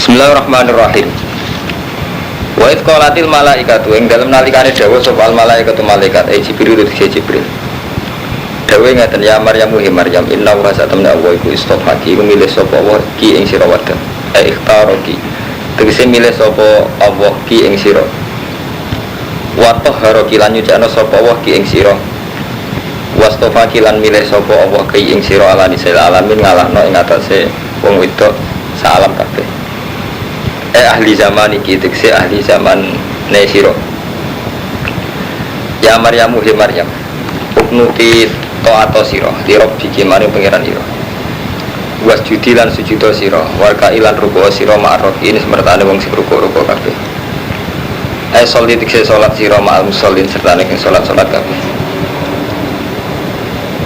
Bismillahirrahmanirrahim. Wa idh qalatil malaikatu ing dalem nalikane dawuh sapa al malaikatu malaikat Jibril Jibril. Dawuh ngaten ya Maryam Maryam inna wa satamna wa iku istofaki iku milih sapa Allah ki ing sira wadon. Ikhtaraki. Tegese milih sapa Allah ki ing sira. Wa tahharaki lan nyucana sapa Allah ki ing sira. Wastofaki lan milih sapa Allah ki ing sira alani sel alamin ngalahno ing atase wong wedok salam kabeh. Ahli zaman iki tekse ahli zaman nesiro. Ya Maryamu he Maryam uknuti to'ato siro tirab biki maring pengiran iro was judi lan sujudo siro warga ilan ruko siro ma'arok ini semertane wong sing ruko kabeh. Sholli tekse sholat siro ma'al musallin serta nek sholat kabeh.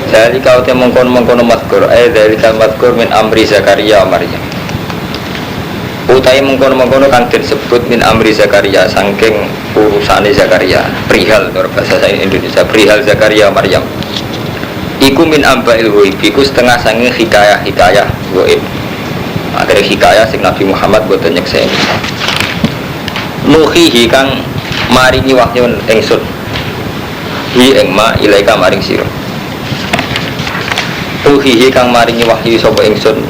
Jadi kau te mengkon mazkur dari mazkur min amri Zakaria Maryam utai mengkono-mengkono kang disebut min amri Zakaria saking urusane Zakaria perihal bahasa Indonesia perihal Zakaria Maryam iku min ambail ghaib iku setengah saking hikayah ghaib akhirnya hikayah sing Nabi Muhammad boten nyekseni nuhihi kang maringi wahyu ingsun hi ing ma ilaika maring sira nuhihi kang maringi wahyu sapa ingsun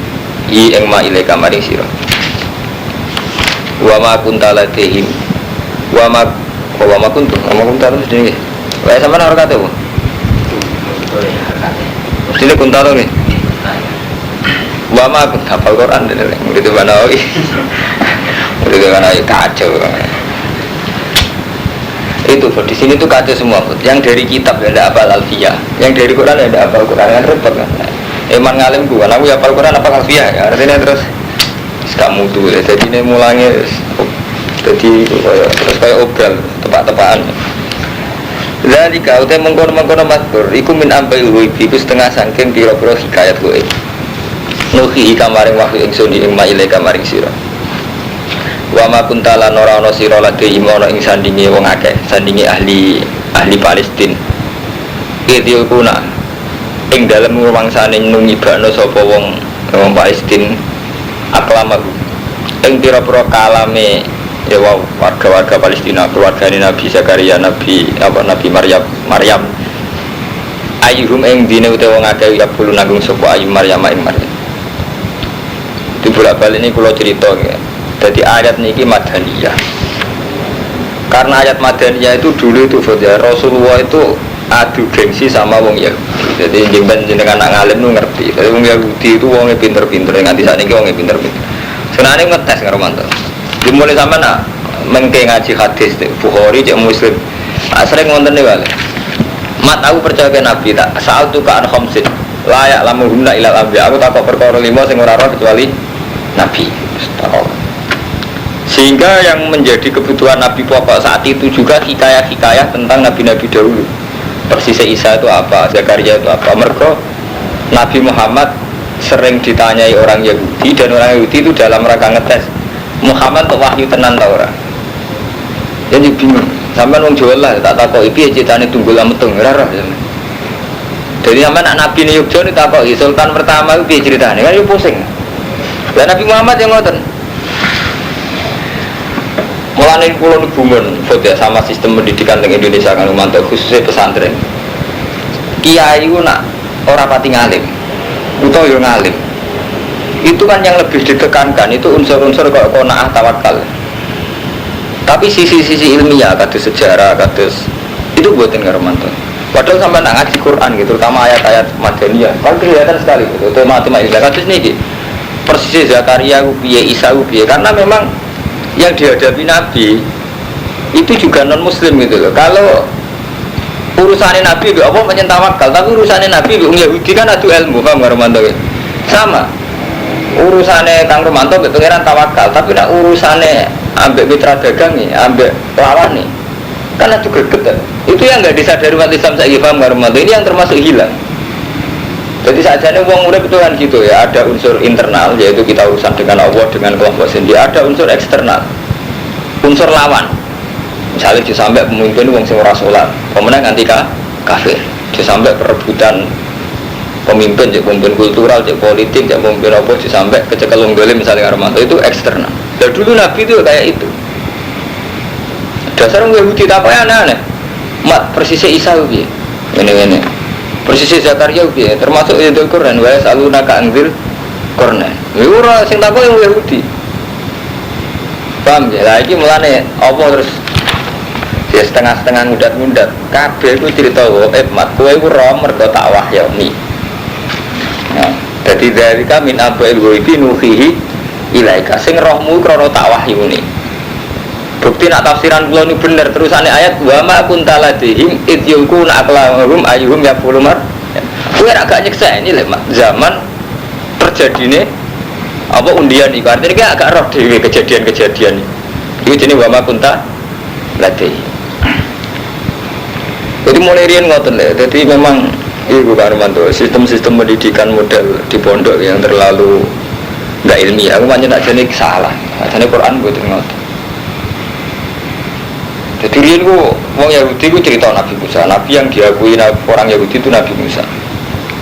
hi ing ma ilaika maring sira wa ma kunta latihim wa ma kunta sedene wae sampean ora kate Bu mestine kunta to nggih wa ma kunta hafal Quran dene murid banawi murid banawi kacau itu di sini tuh kacau semua yang dari kitab ya ada hafal alfiyah yang dari Quran ya ada hafal Quran kan repot kan emang ngalim gua aku ya hafal Quran apa alfiyah ya artinya terus kamu tuh ya, jadi ini mulanya jadi terus kayak obral tepak-tepakan. Jadi kau teh mengkono mazkur, iku min ambai ghaib iku setengah saking pira-pira hikayat ghaib. Nuhi kamaring wahyu ingsun ing maile kamaring sira. Wa ma kunta lan ora ana sira lagi imono ing sandinge wong akeh, sandinge ahli Palestina. Idil kuna ing dalem rumangsane nungibakno sapa wong Palestina aklamahu ing pira-pira kalame ya warga-warga Palestina keluargane Nabi Zakaria Nabi Maryam ayyuhum ing dine utawa wong akeh ya bulu nanggung sapa ayu Maryam ing Maryam dibolak-balik ini kula cerita ya. Jadi ayat niki madaniyah karena ayat madaniyah itu dulu itu ya, Rasulullah itu adu gengsi sama wong Yahudi. Jadi jenengan anak ngalim nu ngerti. Jadi wong Yahudi itu wongnya pinter-pinter, nganti saat ini wongnya pinter-pinter. Sebenarnya ngetes nggak Romanto. Dimulai sama nak mengke ngaji hadis Bukhari cek Muslim. Sering ngonten nih balik. Mat aku percaya ke Nabi tak. Saat tu kan khamsin layak lamuhunna ilal anbiya. Aku tak kok perkara 5 sing ora ora kecuali Nabi. Sehingga yang menjadi kebutuhan Nabi pokok saat itu juga hikayah-hikayah tentang Nabi-Nabi dahulu. Persisnya Isa itu apa, Zakaria itu apa. Mergo Nabi Muhammad sering ditanyai orang Yahudi dan orang Yahudi itu dalam rangka ngetes Muhammad tuh wahyu tenan tau ora. Jadi bingung. Sampeyan wong Jawa lah tak takoki piye critane tunggul metung ora ora. Jadi sampeyan anak Nabi Yogyo ditakoki sultan pertama itu piye critane kan yo pusing. Lah Nabi Muhammad yang ngoten. Mulane kula gumun foto sama sistem pendidikan di Indonesia kan mantap khususnya pesantren. Kiai ku nak ora pati ngalim. Utawa yo ngalim. Itu kan yang lebih ditekankan itu unsur-unsur kok qanaah tawakal. Tapi sisi-sisi ilmiah kados sejarah kados itu buatin karo mantap. Padahal sampai nak ngaji Quran gitu, terutama ayat-ayat Madaniyah. Kan kelihatan sekali gitu. Tema-tema ini kados niki. Persis Zakaria ku piye, Isa ku piye karena memang yang dihadapi Nabi itu juga non Muslim gitu loh. Kalau urusannya Nabi itu apa menyentawakal, tapi urusannya Nabi itu Yahudi kan adu ilmu, paham nggak Romanto? Sama. Urusannya Kang Romanto itu pengiran tawakal, tapi nak urusannya ambek mitra dagang nih, ambek lawan nih, kan adu greget. Itu yang nggak disadari umat Islam saya paham nggak Romanto? Ini yang termasuk hilang. Jadi sajane wong urip itu kan gitu ya, ada unsur internal yaitu kita urusan dengan Allah dengan kelompok sendiri, ada unsur eksternal, unsur lawan. Misalnya sampai pemimpin wong sing ora salat, pemenang anti kafir, sampai perebutan pemimpin, cek pemimpin kultural, cek politik, cek pemimpin apa, cek sampai kecekel wong dolim misalnya karo mantu itu eksternal. Dan dulu Nabi itu kayak itu. Dasar orang Yahudi apa ya aneh-aneh. Mat persisnya Isa piye? Ngene-ngene. Persisnya Zakaria piye? Termasuk itu Quran wa saluna ka anzir Quran. Lha ora sing takok yang Yahudi. Paham ya? Lah iki mulane apa terus ya setengah-setengah ngudat-ngudat. Kabeh iku cerita mat kowe iku ora mergo tak wahyoni. Nah, dadi dari kami abail ghaibi nuhihi ilaika sing rohmu krana tak wahyuni. Bukti nak tafsiran kula ini bener terusane ayat wa ma kunta ladihim id yulquna aqlamahum ayyuhum yaqulu mar. Kowe ra gak nyeksa ini lho zaman terjadine apa undian iki artine ki agak roh dhewe kejadian-kejadian iki jenenge wa ma kunta ladihim. Jadi mulai riyen ngoten lho. Jadi memang iku Armanto sistem-sistem pendidikan model di pondok yang terlalu enggak ilmiah. Aku pancen ajane salah. Ajane Quran mboten ngoten. Jadi riyen ku wong Yahudi ku cerita Nabi Musa, Nabi yang diakui orang Yahudi itu Nabi Musa.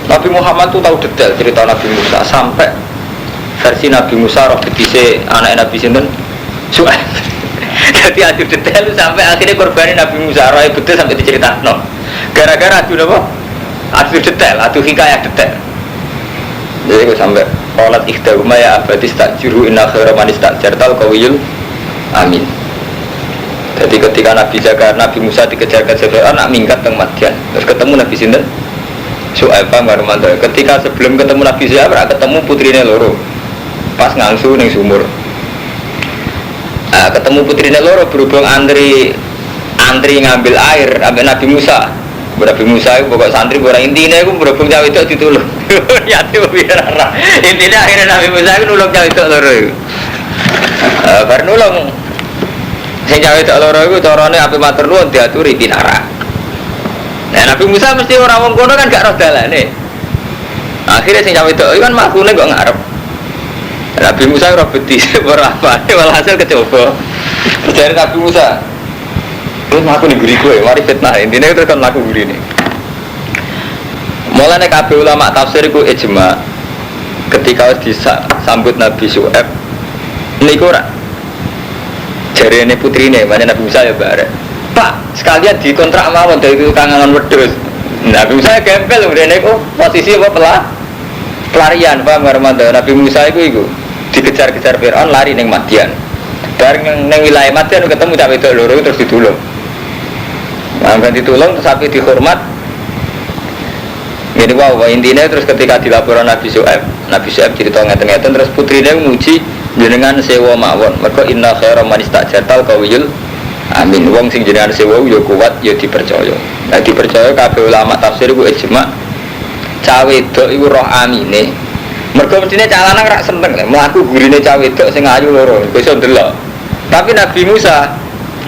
Nabi Muhammad tuh tahu detail cerita Nabi Musa sampai versi Nabi Musa roh betise anak Nabi sinten? Su'aib. Jadi adu detail sampai akhirnya korbanin Nabi Musa roh betul sampai diceritakan. Gara-gara adu apa? Adu detail, adu hikayah detail. Jadi aku sampai qalat ikhdahuma ya abatis takjuru inna khaira man istajartal qawiyul amin. Jadi ketika Nabi Musa dikejar-kejar anak minggat teng Madian, terus ketemu Nabi sinten? Su'aib Marmanto. Ketika sebelum ketemu Nabi Su'aib, ketemu putrine loro. Pas ngangsu ning sumur. Nah, ketemu putrine loro berhubung antri ngambil air ambek Nabi Musa. Nabi Musa itu pokok santri orang intinya itu berhubung cawe itu ditulung. Ya itu biar intinya akhirnya Nabi Musa itu nulung cawe itu loro. Bar nulung sing cawe itu loro itu carane ape matur nuwun diaturi pinara. Nah Nabi Musa mesti orang wong kono kan gak roh dalane. Akhirnya sing cawe itu kan makune kok ngarep. Nabi Musa roh beti ora apa, walhasil kecoba. Dari Nabi Musa terus aku nih guri gue, mari fitnah intinya itu kan laku guri nih. Mulanya kabeh ulama tafsir itu ijma ketika disambut Nabi Su'aib niku ora jarene putrine mana Nabi Musa ya bareng Pak sekalian dikontrak mawon dari kangen wedhus. Nabi Musa gempel ngene iku posisi apa pelarian Pak Marmanda. Nabi Musa iku dikejar-kejar Firaun lari ning Madian. Bareng ning wilayah Madian ketemu cah wedok loro terus ditulung. Nah, ditulung terus sampai dihormat. Ini wow, intinya terus ketika dilaporan Nabi Su'aib cerita ngeten-ngeten terus putrinya muji jenengan sewa mawon. Mergo inna khaira man istajartal qawiyul amin. Wong sing jenengan sewa yo kuat yo dipercaya. Nah dipercaya kabeh ulama tafsir iku ijma. Cah wedok iku roh amine. Mergo mestine cah lanang rak seneng lho mlaku gurine cah wedok sing ayu loro iso ndelok. Tapi Nabi Musa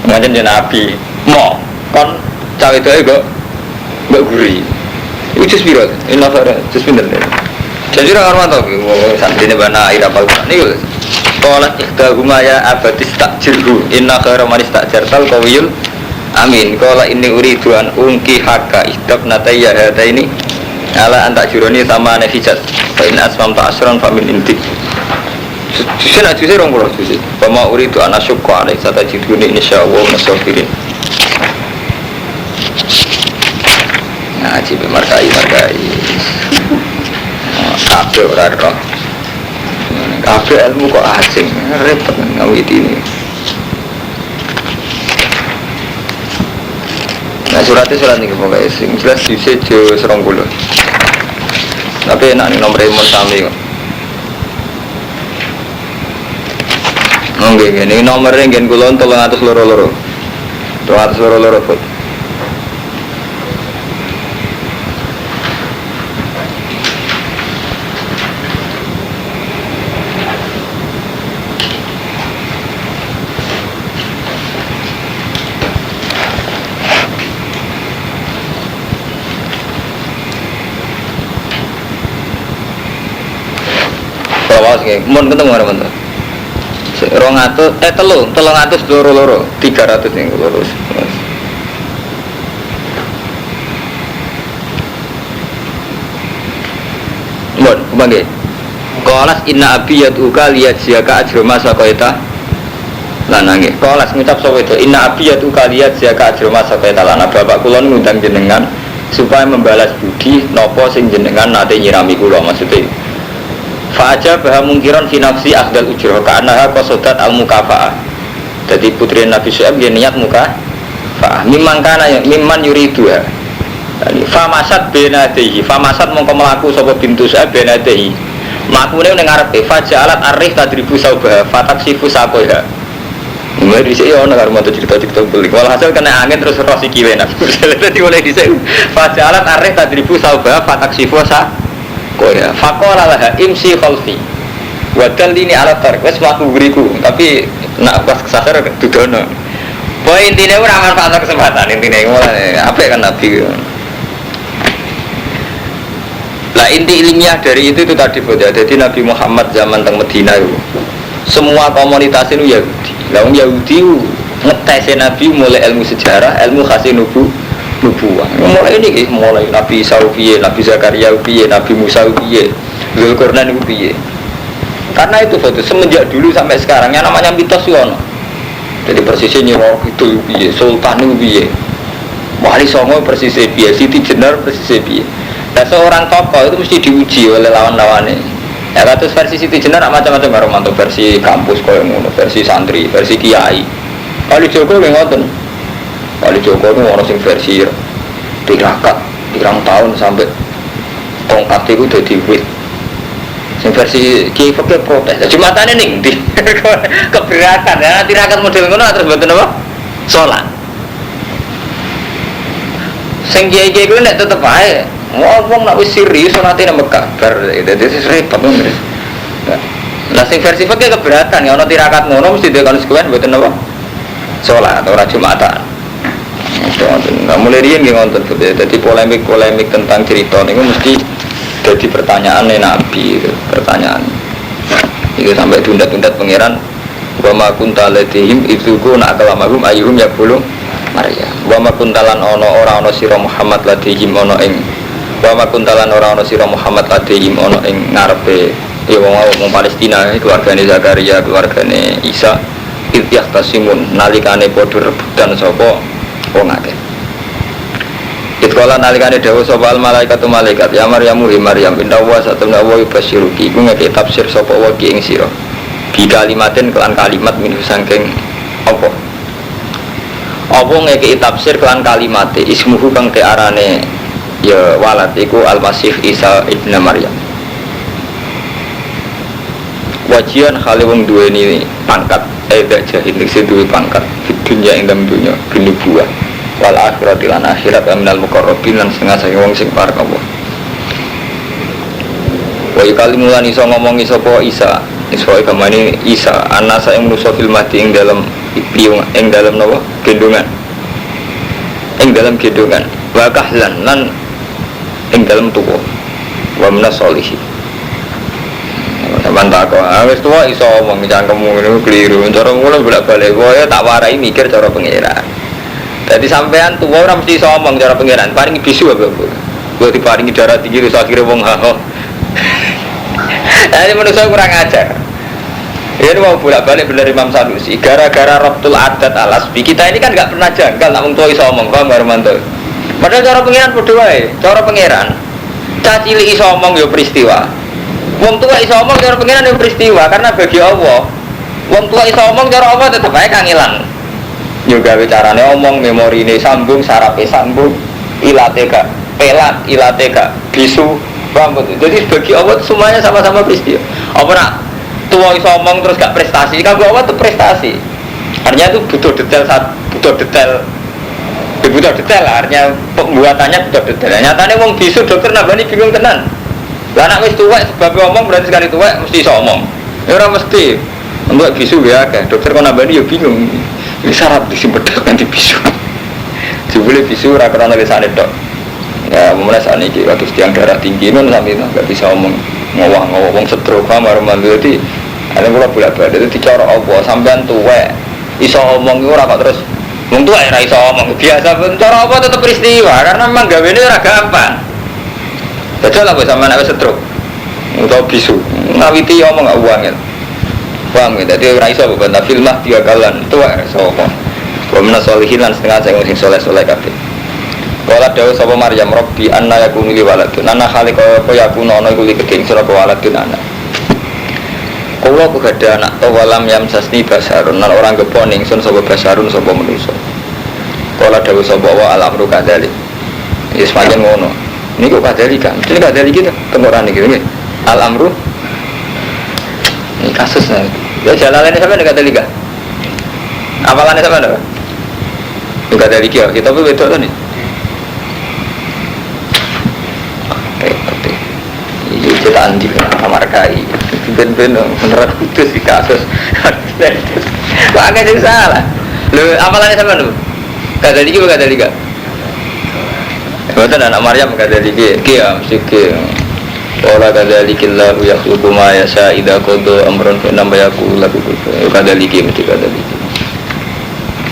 ngajen Nabi mo kon cah wedoke kok mbok guri. Iku jus piro? Inna khaira jus pinten. Jadi orang Armanto santrine bana ira pal niku. Qalat ikhdahuma ya abatis takjirhu inna khaira man istajartal qawiyul amin. Qala inni uridu an unki haka ihdab natayya hadaini ala anta juroni sama nafijat fa in asmam ta asran fa min intik. Juse rong kula juse. Pama uridu an asyqa alai satajiduni insyaallah nasafirin. Ngaji markai kabeh ora roh kabeh ilmu kok asing repot ngawit ini. Nah suratnya surat ini pokoknya sing jelas diisi jo 20 tapi enak nih nomor email sami kok oke ini nomornya ngen kulon 300 loro-loro foto. Mun ketemu orang mana? 300 loro 300 yang loro. nggih. Qalas inna abi yatuka liyajziyaka ajra ma saqaita lana nggih. Qalas ngucap sapa itu inna abi yatuka liyajziyaka ajra ma saqaita lana. Bapak kula ngundang jenengan supaya membalas budi napa sing jenengan nate nyirami kula maksudnya. Fa aja bah mungkiran fi nafsi akhdal ujrah ka'annaha qasadat al mukafaah. Jadi putri Nabi Syuaib dia niat mukafa'ah mimman yuridu. Famasat benadehi, famasat mongko melaku sapa bintu Syuaib benadehi. Mlakune ning ngarepe fajalat arif tadribu saubah fataksifu sakoha. Mulai dhisik ya ana karo maca cerita-cerita belik. Walhasil kena angin terus ros iki wae Nabi. Dadi mulai dhisik fajalat arif tadribu saubah fataksifu sakoha. Faqala laha imsi khalfi. Wadal ini alat tarik, wes melaku beriku, tapi nak pas kesasar dudono. Poin intinya ora manfaat kesempatan intinya mulai apa kan Nabi. Lah inti ilmiah dari itu tadi ya. Jadi Nabi Muhammad zaman teng Medina itu semua komunitas itu Yahudi. Lah Yahudi ngetes Nabi mulai ilmu sejarah, ilmu khasin nubuwah. Mulai ini mulai Nabi Isa piye, Nabi Zakaria piye, Nabi Musa piye, Zulkarnain piye. Karena itu foto semenjak dulu sampai sekarang yang namanya mitos yono. Jadi persisnya Nyiro itu piye, Sultan itu piye, Wali Songo persisnya piye, Siti Jenar persisnya piye. Nah seorang tokoh itu mesti diuji oleh lawan-lawannya. Ya kados versi Siti Jenar macam-macam baru versi kampus koyo ngono, versi santri, versi kiai. Wali Joko yang ngoten. Wali Joko itu ono sing versi tirakat, pirang tahun sampai tongkat itu dadi wit. Sing versi Kiai Fakih protes. Jumatane ning ndi? Keberatan ya, tirakat model ngono terus mboten apa? Salat. Sing kiai-kiai kuwi nek tetep ae ngomong nak wis serius salate nang Mekah bar dadi repot ngono. Lah sing versi Fakih keberatan ya ana tirakat ngono mesti dhewe konsekuen mboten apa? Salat ora Jumatan. Nah, mulai riyen nggih wonten dadi polemik-polemik tentang cerita niku mesti jadi pertanyaan Nabi, pertanyaan itu sampai tunda-tunda pangeran wa ma kunta ladihim idzuku nak kalamahum ayyuhum yaqulu Maria wa ma kuntalan ora ana sira Muhammad ladihim ana ing wa ma kuntalan ora ana sira Muhammad ladihim ana ing ngarepe ya wong Palestina keluargane Zakaria keluargane Isa ityah tasimun nalikane padha rebutan sapa wong akeh. Itkola nalikane dawuh sapa al malaikatu malaikat ya Maryam Maryam inna wa satuna wa yubasyiruki iku ngeke tafsir sapa wa ki ing sira bi kalimatin kelan kalimat min saking apa ngeke tafsir kelan kalimate ismuhu kang te arane ya walad iku al masih Isa ibnu Maryam wajian khale wong duweni pangkat dak jahil sing duwe pangkat di dunya ing dalem dunya binubuwah wal akhirat lan akhirat minal muqarrabin lan setengah saking wong sing parek Allah. Wa kalimulan iso ngomongi sapa Isa, iso gamane Isa anasa ing manusa fil mati ing dalam piung ing dalam napa? Gendongan. Ing dalam gendongan. Wa kahlan lan ing dalam tuwa. Wa minas solihin. Sampeyan tak kok wis tuwa iso omong cangkemmu ngene keliru. Cara ngono bolak-balik kowe tak warai mikir cara pengira. Jadi sampean tua orang mesti somong cara pengiran, paringi bisu apa bu? Gue diparingi darah tinggi terus akhirnya wong haho. Jadi manusia kurang ajar. Ini mau bolak balik bener Imam Sanusi. Gara-gara Rabtul Adat Alasbi kita ini kan nggak pernah janggal, nak tua isomong, paham nggak Romanto? Padahal cara pengiran berdua, cara pengiran. Cacili isomong yo peristiwa. Wong tua isomong cara pengiran yo peristiwa karena bagi Allah. Wong tua isomong cara Allah tetap aja kangilan. Juga bicarane omong memori ini sambung sarape sambung ilateka pelat ilateka bisu rambut. Jadi bagi Allah semuanya sama-sama peristiwa. Apa nak tua iso omong terus gak prestasi kan Allah itu prestasi. Artinya itu butuh detail butuh detail artinya pembuatannya butuh detail. Nyatanya wong bisu dokter nabani bingung tenan. Lah anak wis tuwek sebab omong berarti sekali tuwek mesti iso omong. Ya ora mesti. Untuk bisu ya kan dokter kok nabani ya bingung. Ini syarat disimpan nanti bisu. Jebule bisu ora krana lesane tok. Ya mulai saat ini waktu tiang darah tinggi non sampai nggak bisa omong ngowong stroke kamar mandiri. Ada pula bolak-balik itu dicara Allah sampean tuwek iso omong ora kok terus wong tuwek ora iso omong. Biasa pun cara apa tetep peristiwa karena memang gawene ora gampang. Betul lah sampean nek stroke. utawa bisu. Ngawiti omong gak uang ya. Paham ya? Jadi ora iso kok bantah filmah 3 kalan. Itu wae sapa. Wa min sholihin lan setengah sing soleh-soleh kabeh. Kala dawuh sapa Maryam Rabbi anna yakunu li waladun. Ana khaliqa apa yakunu ana iku li keding sira waladun anak. Kula ku gadah anak to walam yam sasni basarun lan orang gepon ingsun sapa basarun sapa manusa. Kala dawuh sapa wa al-amru kadzalik. Wis pancen ngono. Niku kadzalik kan. Iki kadzalik iki tenggoran iki nggih. Al-amru ini kasus nih. Ya jalannya sampai dekat Liga. Apalannya sampai ada? Dekat Liga. Kita pun betul kan nih. Repot deh. Ini kita anjing kamar kai. Ben-ben beneran itu sih kasus. Pakai jadi salah. Lu apalannya sampai lu? Dekat Liga bukan Liga. Betul anak Maryam dekat Liga. Kia mesti kia. Wala kadzalikillahu yakhluqu ma yasha idza qada amran fa inna ma yaqulu lahu kun fayakun. Kadzalika mesti kadzalika.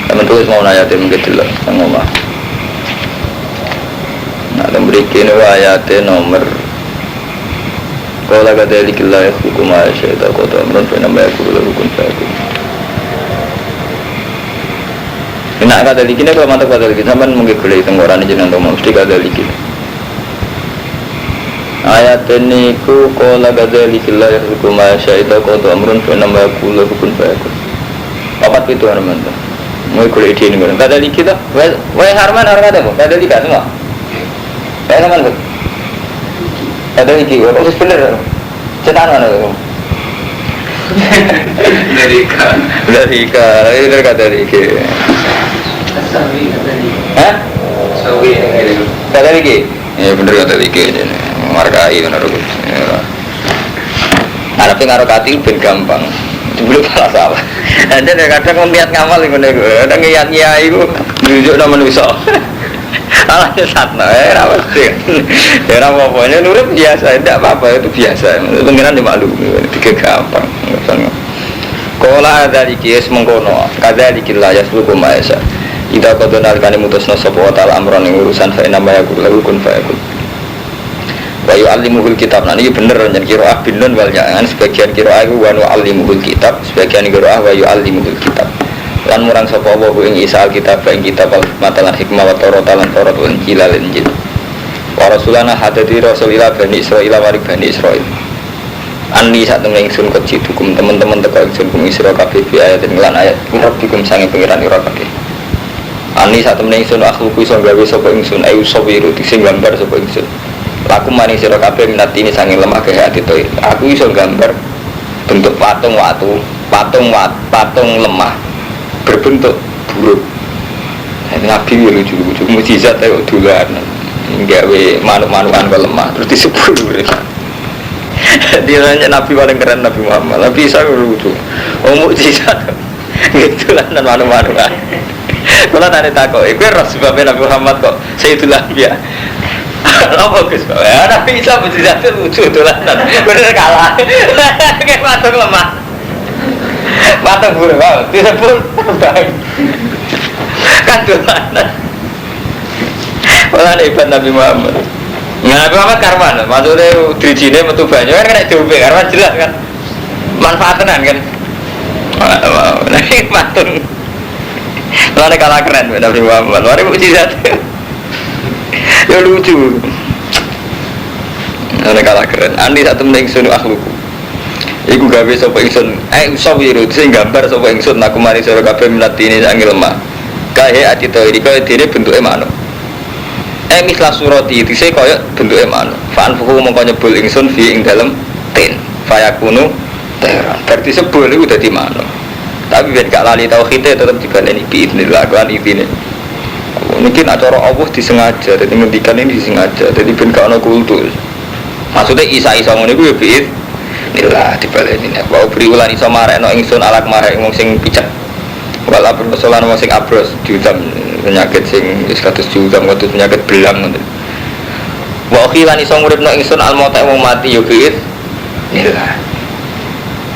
Teman tulis mau ayat yang kecil lah, sama mah. Nah, memberikan ayat nomor. Wala kadzalikillahu yakhluqu ma yasha idza qada amran fa inna ma yaqulu lahu kun fayakun. Nah, kadzalika ini kalau mantap kadzalika sampean menggoleki tenggoran jenengan mesti kadzalika. Ayat ini ku kola gadzalikillah yakhluqu ma yasha idza qada amrun fa inna yaqulu kun fayakun. Papat itu teman-teman. Mau kuliah di ini kan. Gadzalika dah. Wah harman ada apa? Gadzalika semua. Ya teman tu. Gadzalika. Kau benar. Cetan mana tu? Gadzalika. Ini gadzalika. Hah? Gadzalika. Ya benar gadzalika ini. Markai benar betul. Arab yang arokati ben gampang. Belum salah. Ada kadang ngeliat ngamal itu benar. Ada ngeliat nyai itu tunjuk nama manusia. Alahnya satna. Pasti. Ya apa-apa. Ini nurut biasa. Tidak apa-apa itu biasa. Pengiran dimaklumi. Tiga gampang. Kola ada dikis mengkono. Kada dikillah yasluku ma'asa. Ida kodonal kani mutusna sopa wa ta'ala amron yang urusan fa'inama yakul lalu kun fa'yakul. Wa yu'allimuhul kitab. Nah ini bener dan kiro'ah binun wal jangan sebagian kiro'ah itu wa nu'allimuhul kitab, sebagian kiro'ah wa yu'allimuhul kitab. Lan murang sapa wa ing isa alkitab ing kitab al-matalan hikmah wa taurat lan taurat wal injil al injil. Wa rasulana hadati rasulillah bani Israil warik bani Israil. Anni sak temen ingsun kecidukum teman-teman teko ingsun kum isra kabeh bi ayat lan ayat rabbikum sange pengiran ira kabeh. Anni sak temen ingsun akhluku iso gawe sapa ingsun ayu sawiru sing gambar sapa ingsun. Laku maning sira kabeh minati ini sange lemah ke hati to. Aku iso gambar bentuk patung watu, patung lemah berbentuk buruk. Nabi lucu-lucu mukjizat ayo dolan. Gawe manuk-manukan kok lemah terus disebut. Dia nanya Nabi paling keren Nabi Muhammad. Nabi Isa lucu. Oh mukjizat. Gitu lah dan manuk-manukan. Kalau tadi takut, itu harus sebabnya Nabi Muhammad kok Sayyidul Anbiya. Apa Gus? Ya Nabi Isa mukjizat lucu dolanan. Bener kalah. Kayak patung lemah. Patung buruk banget. Disebut kan dolanan. Malah hebat Nabi Muhammad. Nabi Muhammad karman, maksudnya dirijine metu banyu kan kena diombe karman jelas kan. Manfaatan kan. Nah ini patung. Malah kalah keren Nabi Muhammad. Mari mukjizat. Ya lucu. Malah kalah keren. Andi satu meneng sunu akhluku. Iku gawe sapa ingsun. Usawiru sing gambar sapa ingsun aku mari sira kabeh minati ini sange lemah. Kae atito iki kaya dene bentuke manuk. Mislah surati itu saya kaya bentuknya mana fa'anfuhu mongko nyebul ingsun fi ing dalem tin fayakunu teran berarti sebul itu udah di mana tapi biar gak lali tauhidnya tetap dibaleni bi'idnillah kan ini mungkin acara Allah disengaja jadi ngendikan ini disengaja jadi ben gak ada kultus maksudnya isa ngono itu ya bi'idnillah dibaleni bahwa beriulan isa marekno ingsun alak marek wong sing picak wala persoalan wong sing abros diutam penyakit sing wis kados diutam kados penyakit belang ngoten. Wa akhilan iso nguripno ingsun al-mauta wong mati yo biid. Nillah.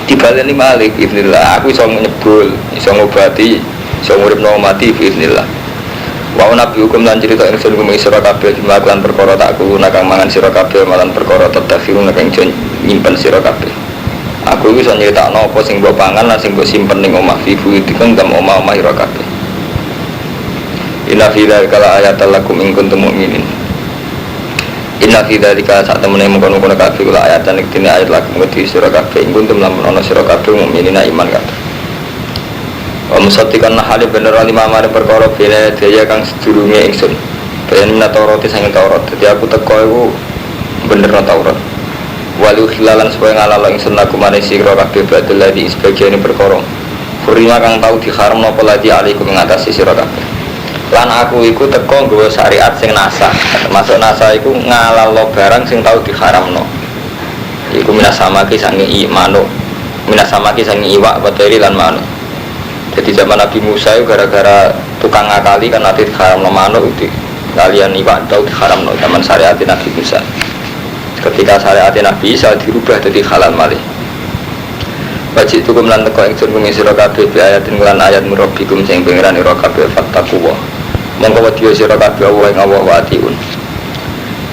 Dibaleni malik idznillah. Aku iso nyebul, iso ngobati, iso nguripno mati biidznillah. Wa nabi hukum lan cerita ingsun kum sira kabeh mlakukan perkara tak kulo nakang mangan sira kabeh malan perkara tadafirun kang nyimpen sira kabeh. Aku iku iso nyritakno apa sing mbok pangan lan sing mbok simpen ning omah fiku dikon gam omah-omah ira kabeh. Inna fi dzalika laayatal lakum in kuntum mu'minin. Inna fi dzalika sak temene mengkono-kono kabeh kula ayatan iki dene ayat lakum wedi sira kabeh in kuntum lamun ana sira kabeh mukminina iman kabeh. Wa musaddiqan hale bener lima mare perkara bene daya kang sedurunge ingsun. Bayan minat Taurat sing Taurat. Dadi aku teko iku bener Taurat. Walu khilalan supaya ngalalo ingsun laku mare sira kabeh badal ladi sebagian perkara. Kurima kang tau diharamno apa ladi alaikum ngatasi sira kabeh. Lan aku iku teko nggawa syariat sing nasah. Termasuk nasah iku ngalalo barang sing tau diharamno. Iku minasamaki sange manuk. Minasamaki sange iwak bateri lan manuk. Jadi zaman Nabi Musa itu gara-gara tukang ngakali kan nanti diharamno manuk itu. Kalian iwak tau diharamno zaman syariat Nabi Musa. Ketika syariat Nabi Isa dirubah jadi halal malih. Wajib tukum lan teko ingsun kumi sira kabeh bi ayatin lan ayat murabbikum sing pengiran ira kabeh fattaqwa. Monggo wedi sira kabeh Allah ing Allah wa atiun.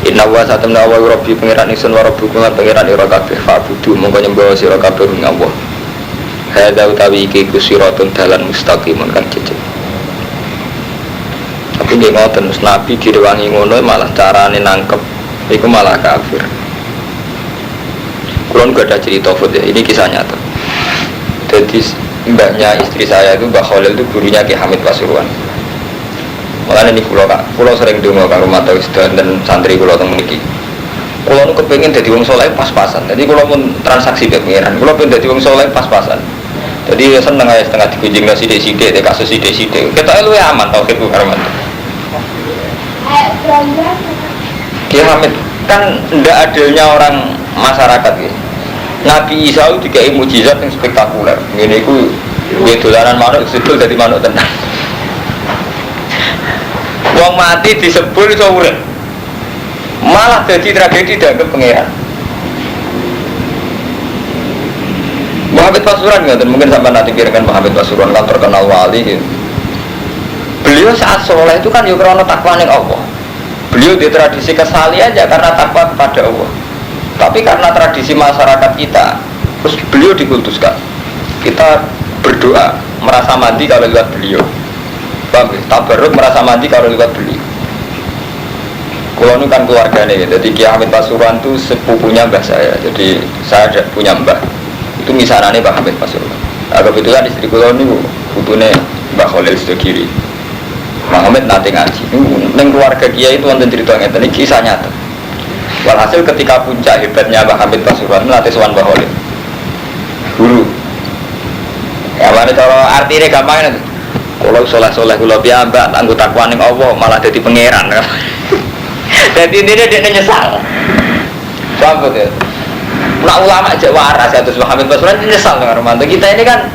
Inna wa satamna wa rabbi pengiran ingsun wa rabbukum lan pengiran ira kabeh fa'budu monggo nyembah sira kabeh ing Allah. Hadza utawi iki kusiratun dalan mustaqimun kan jejeg. Tapi nggih ngoten Nabi direwangi ngono malah carane nangkep iku malah kafir. Kulon gak ada cerita ya, ini kisah nyata. Jadi mbaknya istri saya itu Mbak Khalil itu gurunya Ki Hamid Pasuruan. Makanya ini pulau sering dengar karo mata wisdom dan santri pulau teng mriki. Pulau nu kepengin dadi wong saleh pas-pasan. Jadi pulau pun transaksi ke pengiran. Pulau pun dadi wong saleh pas-pasan. Jadi seneng aja setengah dikunjung sithik-sithik de kasus sithik-sithik. Ketok luwih aman tauhid ku karo mata. Ki Hamid kan ndak adilnya orang masyarakat ya. Nabi Isa itu dikai mukjizat yang spektakuler. Ini ku dia dolanan manuk sebul dari manuk tenang. Wong mati disebul iso urip. Malah jadi tragedi dianggap pangeran. Muhammad Pasuruan nggak, mungkin sampai nanti pikiran Muhammad Pasuruan kan terkenal wali gitu. Beliau saat soleh itu kan juga karena takwa ning Allah. Beliau di tradisi kesali aja karena takwa kepada Allah. Tapi karena tradisi masyarakat kita, terus beliau dikultuskan. Kita berdoa merasa mati kalau lihat beliau. Paham ya? Tabarruk merasa mati kalau lihat beliau. Kalau ini kan keluarganya ya. Jadi Ki Hamid Pasuruan itu sepupunya mbah saya. Jadi saya ada punya mbah. Itu misanane Mbah Hamid Pasuruan. Nah, kebetulan istri kula niku putune Mbah Khalil Sedekiri. Mbah Hamid nate ngaji. Ning keluarga kiai itu wonten cerita ngeten iki kisah nyata. Walhasil ketika puncak hebatnya Mbah Hamid Pasuruan melatih sowan Mbah Khalil. Guru. Ya mari cara artine gampang itu. Kalau soleh-soleh kula piyambak anggo takwa ning Allah malah dadi pangeran. Dadi intine dekne nyesal. Sambut ya. Nah ulama aja waras ya terus Mbah Hamid Pasuruan nyesal dengan Romanto. Kita ini kan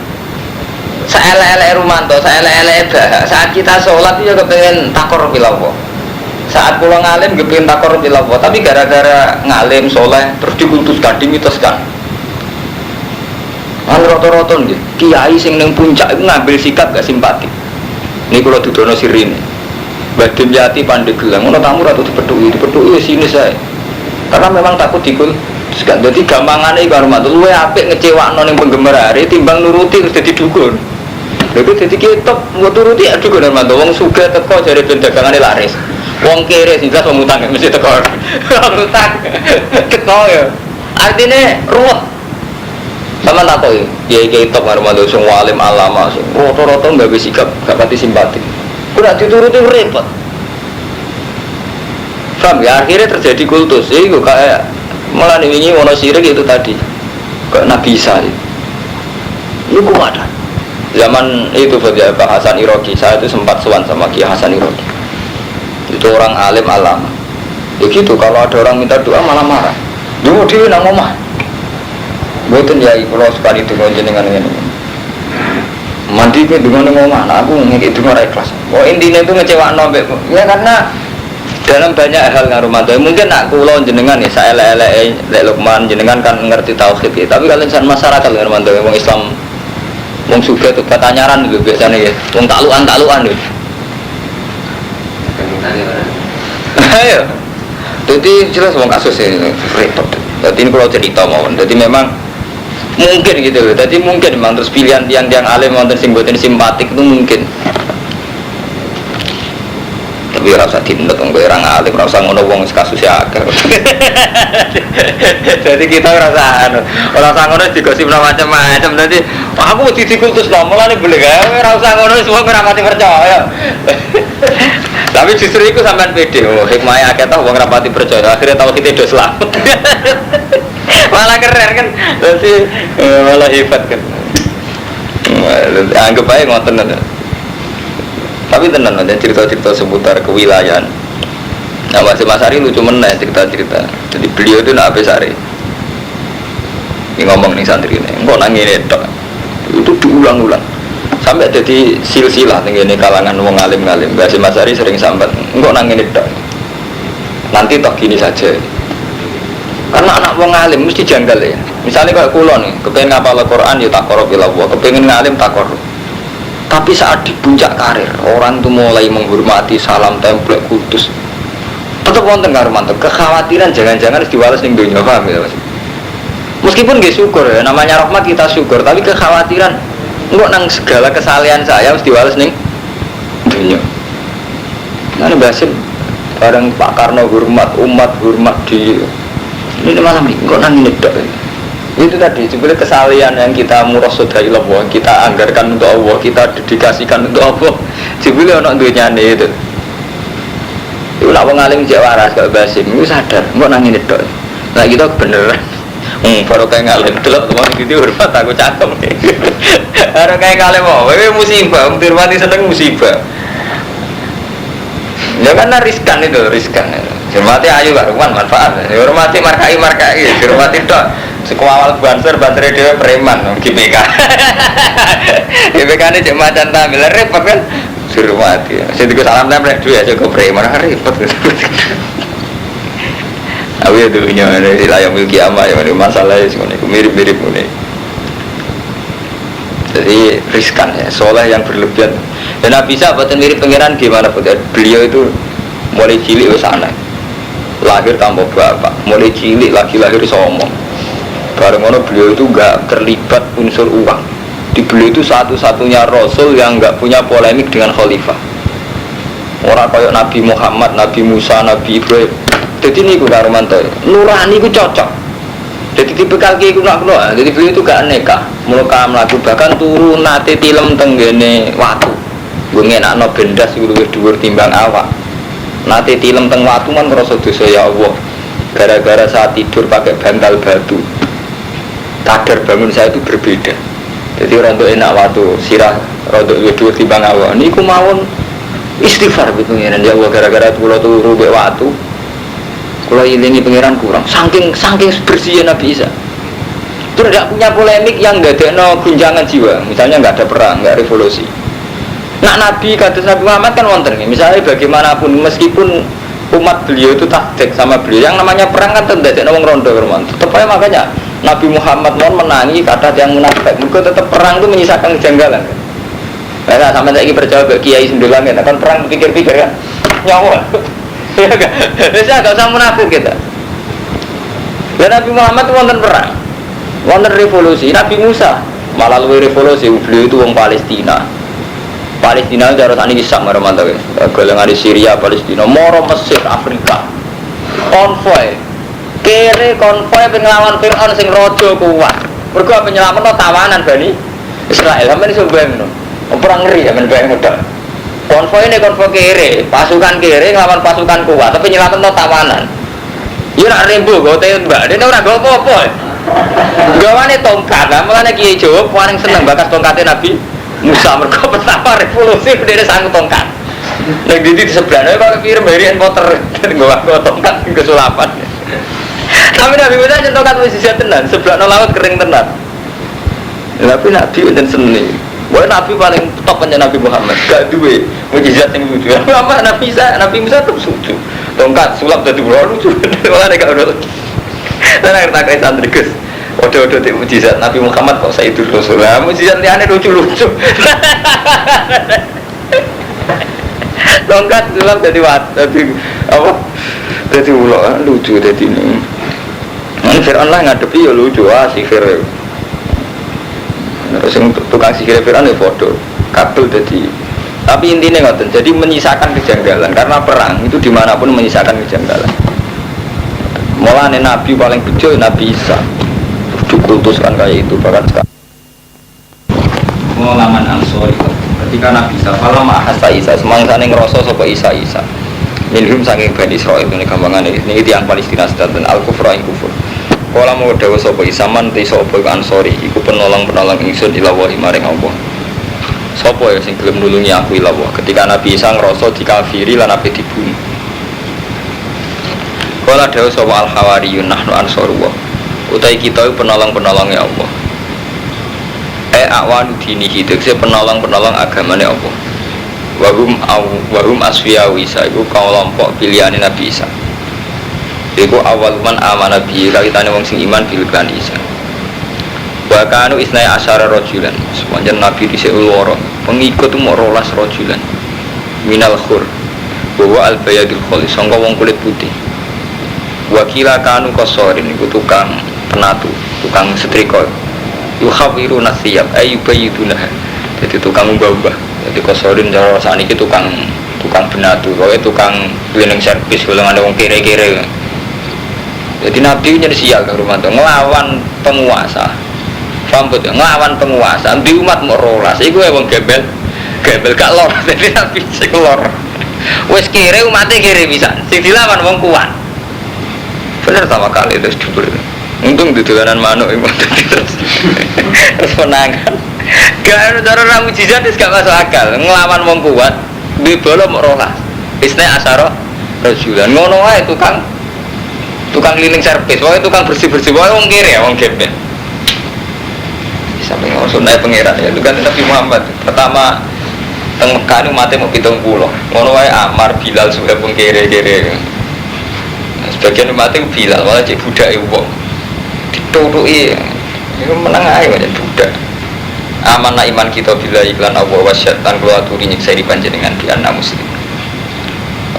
saelek-elek Romanto, saelek-elek saat kita sholat itu kepengen takor bilawah. Saat pulang ngalim kepengen takor bilawah, tapi gara-gara ngalim soleh terus dikultuskan, dimitoskan. Roto-roton gitu, kiai sing neng puncak itu ngambil sikap gak simpatik. Ini kalau dudono sirine, Badim Yati Pandeglang, ono tamu ratu dipedui sini saya. Karena memang takut dikultuskan. Jadi gampangannya iku Romanto, luwe apik ngecewakno ning penggemar hari timbang nuruti terus jadi dukun. Lha dadi kitab mau turuti aduh kok Romanto wong sugih teko jare ben dagangane laris. Wong kere sing jelas wong utang mesti teko. Utang. Teko ya. Artine ruwet. Sama tak tahu ya, kiai top Romanto sing walim alama sing rata-rata enggak bisa sikap, gak pati simpatik. Kudu dituruti repot. Paham ya, akhirnya terjadi kultus. Iku kayak malah wingi ono sirik itu tadi. Kayak Nabi Isa. Itu kuat. Zaman itu Pak Hasan Iraqi, saya itu sempat sowan sama Kiai Hasan Iraqi. Itu orang alim alama. Begitu kalau ada orang minta doa malah marah. Dulu dia nang omah. Mboten ya kula sekali donga jenengan ngene. Mandi ke donga nang omah, nah aku ngeki donga ra ikhlas. Oh intine itu ngecewakno mbek. Ya karena dalam banyak hal karo mantu. Mungkin nak kula jenengan ya saelek-eleke lek Lukman jenengan kan ngerti tauhid ya. Tapi kalau insan masyarakat karo mantu wong Islam wong sugih tuh katanyaran lho biasane ya. Wong taklukan lho. Ayo. Jadi jelas wong kasus ini repot. Jadi ini kalau cerita mawon. Jadi memang mungkin gitu loh. Jadi mungkin memang terus pilihan tiang-tiang alim wonten sing boten simpatik itu mungkin. Tapi ora usah dinut wong kowe ora ngalim, ora usah ngono wong kasus akeh. Jadi kita ora usah ngono digosip macam-macam. Dadi aku dikultus lho, mulane boleh gawe ora usah ngono semua ora mati percaya. Tapi justru itu sampean pede, hikmahnya akeh tau wong ora mati percaya, akhirnya tau kita do selamat. Malah keren kan, jadi malah hebat kan. Anggap aja ngoten aja. Tapi tenan aja cerita-cerita seputar kewilayahan. Nah Mas Ari lucu meneh cerita-cerita. Jadi beliau itu nak Sari. Ini ngomong nih santri ini, kok nangis itu diulang-ulang. Sampai jadi silsilah nih kalangan wong alim-alim. Mas Ari sering sambat, kok nangis nanti toh gini saja. Karena anak wong alim mesti janggal ya. Misalnya kayak kulo nih, kepengen ngapal Al-Quran ya takor bilawah, kepengen ngalim takor. Tapi saat di puncak karir, orang tuh mulai menghormati salam template kudus. Tetap wonten karumanto, kekhawatiran jangan-jangan harus diwales ning dunia, paham ya Mas? Meskipun nggih syukur ya, namanya rahmat kita syukur, tapi kekhawatiran enggak nang segala kesalahan saya harus diwales ning dunia. Nah, Basim bareng Pak Karno hormat, umat hormat di ini malam ini, kok nang ini dok itu tadi, sebenarnya kesalahan yang kita murasodai Allah, kita anggarkan untuk Allah, kita dedikasikan untuk Allah sebenarnya anak dunia itu itu nak mengalim jawaras kalau Basim, itu sadar, kok nang ini dok nah kita kebenaran baru kayak ngalim, telok teman gitu hormat, aku cakep baru kayak ngalim, musibah, hormati seneng musibah ya karena riskan itu, hormati ayu karuan manfaat, hormati markai, hormati dok sekuawal banser dia preman, GPK GPK ini cek macan tampil, repot kan hormati, saya juga salam tempel dua aja ke preman, repot aku ya dunia ini layang milki ama ya masalahnya mirip-mirip ini jadi riskan ya, soleh yang berlebihan dan bisa buatan mirip pengiran gimana beliau itu mulai cilik ke sana lahir tanpa bapak, mulai cilik lagi lahir sombong bareng mana beliau itu gak terlibat unsur uang di beliau itu satu-satunya rasul yang gak punya polemik dengan khalifah orang kayak Nabi Muhammad, Nabi Musa, Nabi Ibrahim jadi ini aku Darmanto nurani aku cocok jadi tipe kaki aku nak keluar jadi beliau itu gak neka mulai melaku bahkan turun nate tilem tenggene waktu gue ngenak no bendas itu lebih dhuwur timbang awak nate tilem teng waktu kan ngerasa dosa ya Allah gara-gara saat tidur pakai bantal batu kadar bangun saya itu berbeda jadi orang tuh enak waktu sirah rodok lebih dhuwur timbang awak ini aku mawon istighfar gitu ya Allah gara-gara pulau turu be waktu kalau ilingi pengiran kurang saking bersihnya Nabi Isa itu tidak punya polemik yang nggak ada gunjangan jiwa misalnya nggak ada perang, nggak revolusi nah Nabi kata Nabi Muhammad kan wonten nih misalnya bagaimanapun meskipun umat beliau itu taktik sama beliau yang namanya perang kan tidak ada wong rondo tetap aja makanya Nabi Muhammad mohon menangi kata yang munafik mereka tetap perang itu menyisakan kejanggalan kan nah sampai lagi percaya ke Kiai Sendulang kan kan perang pikir-pikir kan nyawa ya kan biasa gak usah munafik kita dan Nabi Muhammad itu wonten perang wonten revolusi Nabi Musa malah lebih revolusi beliau itu wong Palestina cara tani kisah marah-marah golongan di Syria Palestina moro Mesir Afrika konvoy pengelawan Fir'aun sing rojo kuat mereka penyelamat tawanan Bani Israel sampai ini sebenarnya perang ngeri ya menbayang udah konvoy ini konvoy kiri pasukan kiri ngelawan pasukan kuat tapi nyelamat no tawanan iya nak rimbu gue tembak dia orang gue apa-apa gawane tongkat lah makanya Kiai Jawa paling seneng bakas tongkatnya Nabi Musa mereka pertama revolusi dia sanggup tongkat nah di sebelahnya kalau kirim harian poter gue tongkat kesulapan tapi Nabi Musa aja tongkat masih siap tenan sebelah laut kering tenan tapi Nabi dan seni boleh Nabi paling top aja Nabi Muhammad gak duwe mujizat yang lucu apa Nabi Musa tuh lucu tongkat sulap jadi lucu malah gak udah dan akhirnya kayak santri Gus waduh di mujizat Nabi Muhammad kok saya itu Rasul lah mujizat liane lucu tongkat sulap jadi apa jadi ulo lucu jadi ini Ini Fir'aun lah ngadepi ya lucu sihir. Terus yang tukang sihir Fir'aun ya bodoh, kabel jadi. Tapi intinya ngoten, jadi menyisakan kejanggalan karena perang itu dimanapun menyisakan kejanggalan. Mulane Nabi paling bejo Nabi Isa, dikultuskan kayak itu bahkan sekarang. Pengalaman Ansori ketika Nabi Isa, kalau mahasa Isa, semangsa yang ngerasa sopa Isa. Minhum saking Bani Israel ini gampangan ini tiang Palestina dan Al-Kufra yang kufur. Kalau mau dawa sopa Isa man ti sopa Ansori, iku penolong ingsun ilawahi maring Allah. Sopo ya sing gelem nulungi aku ilawah ketika Nabi Isa ngerasa dikafiri lan ape dibunuh. Kala dawuh sapa al-hawariyun nahnu ansarullah. Utai kita penolong-penolongnya Allah. Awanu dinihi tegese penolong-penolong agamane Allah. Wahum asfiyawi Isa iku kelompok pilihane Nabi Isa. Iku awal man amana bi kawitane wong sing iman bil kan Isa. Wakanu isnai asyara rojulan sepanjang Nabi di Seulwara pengikut itu mau rolas rojulan minal khur bahwa al-bayadil kholis sangka wong kulit putih wakila kanu kosorin itu tukang penatu tukang setrika yukhawiru nasiyab ayyubayidunah jadi tukang ubah-ubah jadi kosorin cara saat ini tukang penatu tukang cleaning service kalau ada wong kere-kere jadi Nabi jadi sial ke rumah itu ngelawan penguasa Pambut ngelawan penguasa di umat mau rolas itu wong gebel gak lor jadi Nabi sing lor wis kere umatnya kere bisa sing dilawan wong kuat bener sama kali terus dubur untung di dolanan manuk terus menangan gak ada cara mujizat gak masuk akal ngelawan wong kuat di bola mau rolas isna asaro rajulan ngono wae tukang cleaning service wae tukang bersih-bersih wae wong kere wong gebel sampai sunnah pangeran ya itu kan Nabi Muhammad pertama teng Mekah itu mati mau 70 ngono wae Ammar Bilal sudah pun kere-kere sebagian mati Bilal malah cek budak wong ditutuki itu menang ae wae budak amanah iman kita bila iklan Allah wasyatan kula aturi nyiksa di panjenengan di anak muslim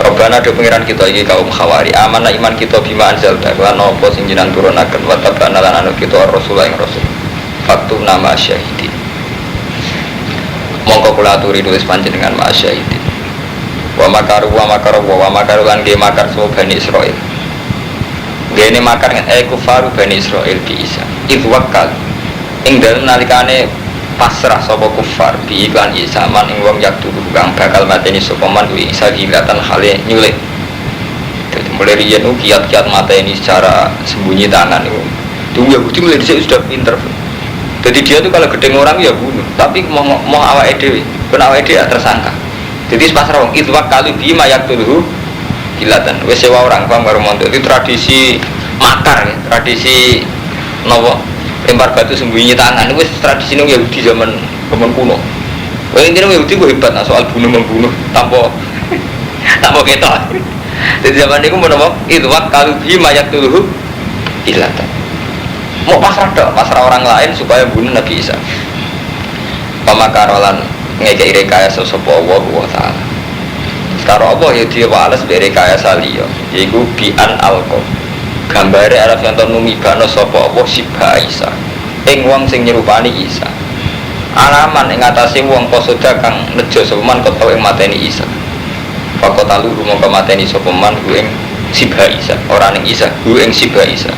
Robbana do pangeran kita iki kaum khawari amanah iman kita bima anzal lan apa sing jenengan turunaken wa tabana lan anu kita rasul ing rasul faktum nama syahidin mongko kula aturi nulis panjenengan ma syahidin wa makaru lan ge makar so Bani Israil gene makar kufaru Bani Israil bi Isa itu wakal ing dalem nalikane pasrah sapa kufar bi iklan Isa man ing wong yak tuku kang bakal mateni sapa man kuwi Isa hilatan hale nyulik dadi mulai riyen kiat-kiat mateni secara sembunyi tangan itu Yahudi mulai dhisik sudah pinter. Jadi dia tuh kalau gedeng orang ya bunuh, tapi mau awak ede, kena awak ede ya tersangka. Jadi pasrah wong itu kali bima yak tuh kilatan, wes sewa orang paham karo montok itu tradisi makar ya, tradisi nopo lempar batu sembunyi tangan, itu tradisi nung Yahudi zaman kuno. Wah intinya Yahudi gue hebat, nah, soal bunuh membunuh tanpa ketok. Jadi zaman itu mau nopo itu kali bima yak tuh kilatan. Mau pasrah orang lain supaya bunuh Nabi Isa. Pamakarolan ngekei rekayasa sapa Allah Ta'ala. Sekarang apa ya dia wales rekayasa liya, yaiku bi'an alqa. Gambare arep contoh numibano sapa Allah sibha Isa. Ing wong sing nyerupani Isa. Alaman ing atase wong posoda kang nejo sapa man kota ing mateni Isa. Fakotalu mongko mateni sapa man ing sibha Isa, ora ning Isa, ing sibha Isa.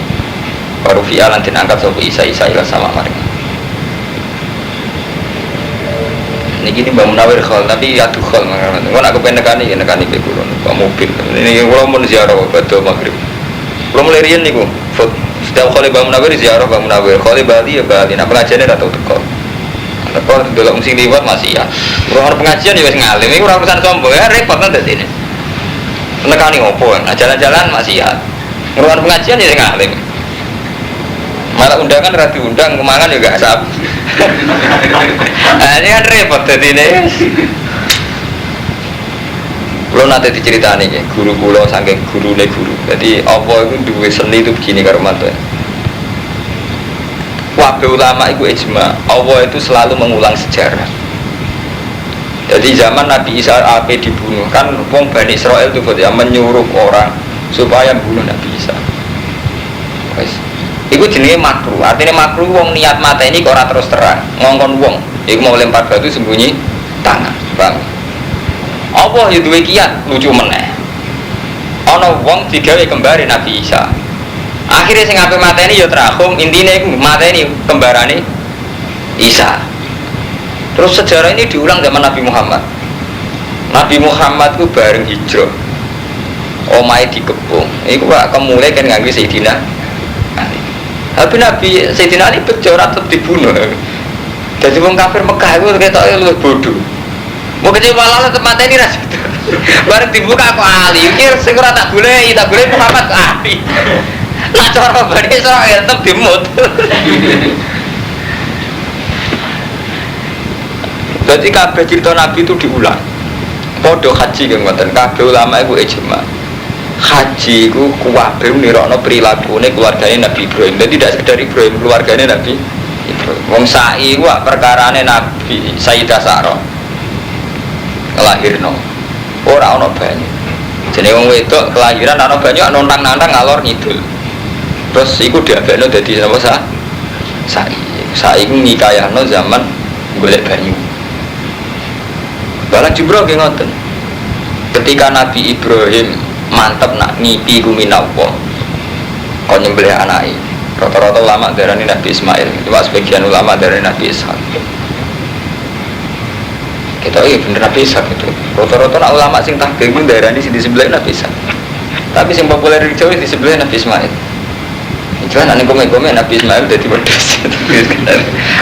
Baru fi'alan dan angkat sopa Isa ila sama mereka. Ini gini Mbak Munawir khol, tapi aduh khol. Kalau aku pengen nekani bekulun, Pak mobil. Ini kalau mau ziarah Batu Maghrib. Kalau mulai rian nih setiap kali Mbak Munawir ziarah Mbak Munawir. Kali Bali ya Bali. Nah pengajiannya dah tahu tekor. Tekor dalam musim liwat masih ya. Kalau pengajian juga ngalim. Ini kurang urusan sombong ya repot nanti sini. Nekani opo, nah jalan-jalan masih ya. Ruang pengajian ya ngalim. Malah undangan rati undang kemangan juga sab. Nah, ini kan repot jadi ini. Kalau nanti diceritani ya, guru pulau saking guru. Jadi apa itu dua seni itu begini karo mantu. Wabah ulama itu ijma, Allah itu selalu mengulang sejarah. Jadi zaman Nabi Isa ape dibunuh kan wong Bani Israel itu ya menyuruh orang supaya bunuh Nabi Isa. Iku jenenge makruh. Artinya makruh wong niat mateni kok ora terus terang. Ngongkon wong, iku mau lempar batu sembunyi tangan. Bang. Apa ya duwe kiat lucu meneh. Ana wong digawe kembare Nabi Isa. Akhirnya sing ape mateni ya terakhum, intine iku mateni kembarane Isa. Terus sejarah ini diulang zaman Nabi Muhammad. Nabi Muhammad ku bareng hijrah. Omahe dikepung. Iku kok kemulai kan nganggo Sayyidina Ali. Tapi Nabi Sayyidina Ali bejo ora tetep dibunuh. Jadi wong kafir Mekah iku ketoke luwih bodoh. Mau kecewa malah tetep mateni ra sido. Bareng dibuka kok Ali. Iki sing ora tak goleki Muhammad kok Ali. Lah cara Bani Israil tetep dimut. Jadi kabeh cerita Nabi itu diulang. Podo haji yang ngoten, kabeh ulama iku ijma. Haji iku kuwabe nirokno prilakune keluargane Nabi Ibrahim. Jadi tidak sekedar Ibrahim, keluargane Nabi Ibrahim. Wong sa'i ku perkarane Nabi Sayyidah Sarah. Kelahirno. Ora ana banyu. Jenenge wong wedok kelahiran ana banyu nontang-nantang ngalor ngidul. Terus iku diabekno dadi apa sa'i. Sa'i ku ngikayahno zaman golek banyu. Balang Jibril nggih ngoten. Ketika Nabi Ibrahim mantep nak ngipi ku minallah. Kon nyembelih anake. Rata-rata ulama darani Nabi Ismail, cuma sebagian ulama darani Nabi Ishak. Kita bener Nabi Ishak itu. Rata-rata ulama sing tahqiq ku darani sing disembelih Nabi Ishak. Tapi sing populer di Jawa disembelih Nabi Ismail. Cuman ane komen-komen Nabi Ismail dadi pedes.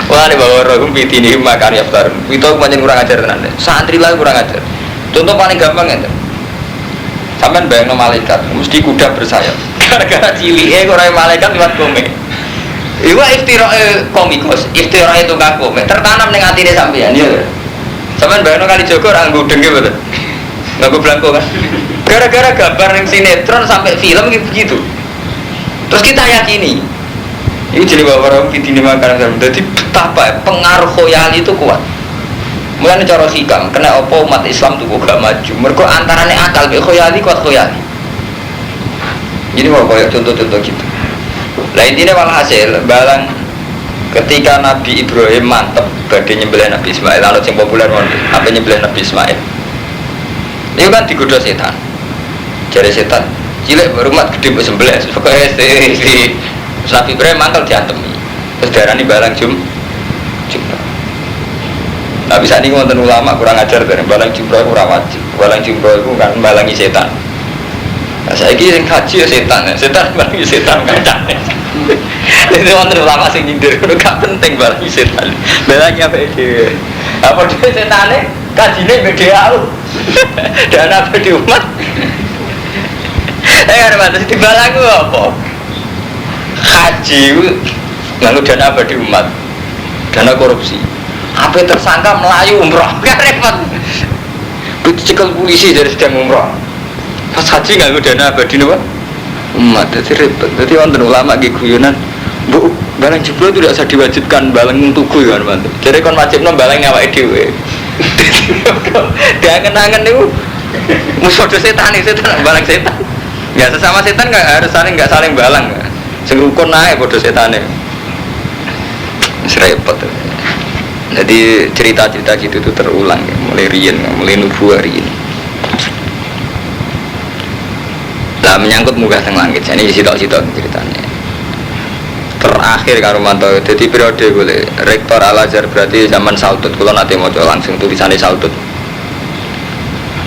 Wah ini bawa rohum pitini makan yaftar. Itu pancen kurang ajar tenan. Santri lah kurang ajar. Contoh paling gampang ya. Sampeyan bayangno malaikat, mesti kuda bersayap. Gara-gara cilike ora malaikat liwat komen. Iku iftirake komikus, iftirake tukang komen tertanam ning atine sampeyan ya. Sampeyan bayangno kali Joko ora ngudeng gitu betul. Nganggo belangko kan. Gara-gara gambar ning sinetron sampai film gitu begitu. Terus kita yakini ini jadi bawa-bawa fitini makanan. Jadi betapa pengaruh khoyali itu kuat. Mulai cara hikam, kena apa umat Islam tuh gak maju. Mereka antaranya akal be khoyali kuat khoyali. Jadi mau kayak contoh-contoh gitu. Nah intinya walhasil balang ketika Nabi Ibrahim mantep badhe nyembelih Nabi Ismail, lalu yang populer apa nyembelih Nabi Ismail. Itu kan digoda setan. Jadi setan cilik berumat gede mbok sembelih pokoke si Nabi Ibrahim mangkel diantemi. Terus darani balang jumroh. Nah bisa nih wonten ulama kurang ajar dari balang jumroh kurang wajib. Balang jumroh itu kan balangi setan. Nah saiki sing kaji ya setan balangi setan kancane. Jadi wonten ulama sing nyindir kudu gak penting balangi setan. Balangi apa iki? Apa dhewe setane kajine beda aku. Dan apa di umat? Ada batas di balangu apa? Haji lalu dana abadi umat, dana korupsi. Apa tersangka melayu umroh? Gak repot. Dicekal polisi dari sedang umroh. Pas haji lalu dana abadi umat. Jadi repot. Jadi wonten ulama giguyonan. Bu, balang jebol itu tidak usah diwajibkan balang tuku ya kan. Jadi kon wajibno balang awake dhewe. Dia kenangan niku musuh setan balang setan. Ya sesama setan nggak saling balang. Sing rukun naik bodoh setane. Serepot. Jadi cerita-cerita gitu itu terulang ya, mulai riyen, mulai nubuah riyen. Lah menyangkut munggah teng langit. Ini sitok-sitok ceritanya. Terakhir karo mantau. Jadi periode boleh Rektor Al-Azhar berarti zaman Saudut. Kalau nanti mau langsung tulisannya Saudut.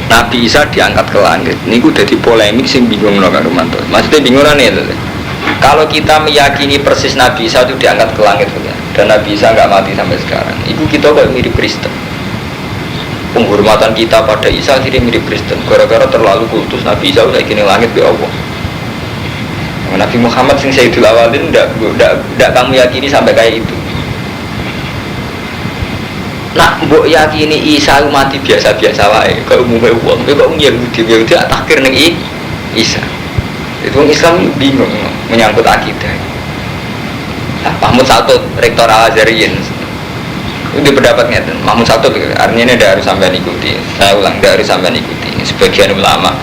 Nabi Isa diangkat ke langit. Ini udah di polemik sing bingung loh karo mantu. Maksudnya bingung nih. Kalau kita meyakini persis Nabi Isa itu diangkat ke langit dan Nabi Isa nggak mati sampai sekarang, itu kita kok mirip Kristen. Penghormatan kita pada Isa akhirnya mirip Kristen. Gara-gara terlalu kultus Nabi Isa udah kini langit be Allah. Nabi Muhammad sing Sayyidul Awalin tidak kamu yakini sampai kayak itu. Nak mbok yakini Isa mati biasa-biasa wae, kaya umume wong, kok Yahudi tak takir ning Isa. Itu orang Islam bingung menyangkut akidah. Nah, Mahmud Saltut, Rektor Al-Azhariyin itu pendapat ngeten. Mahmud Saltut artinya ini tidak harus sampai ikuti. Saya ulang, tidak harus sampai ikuti. Sebagian ulama.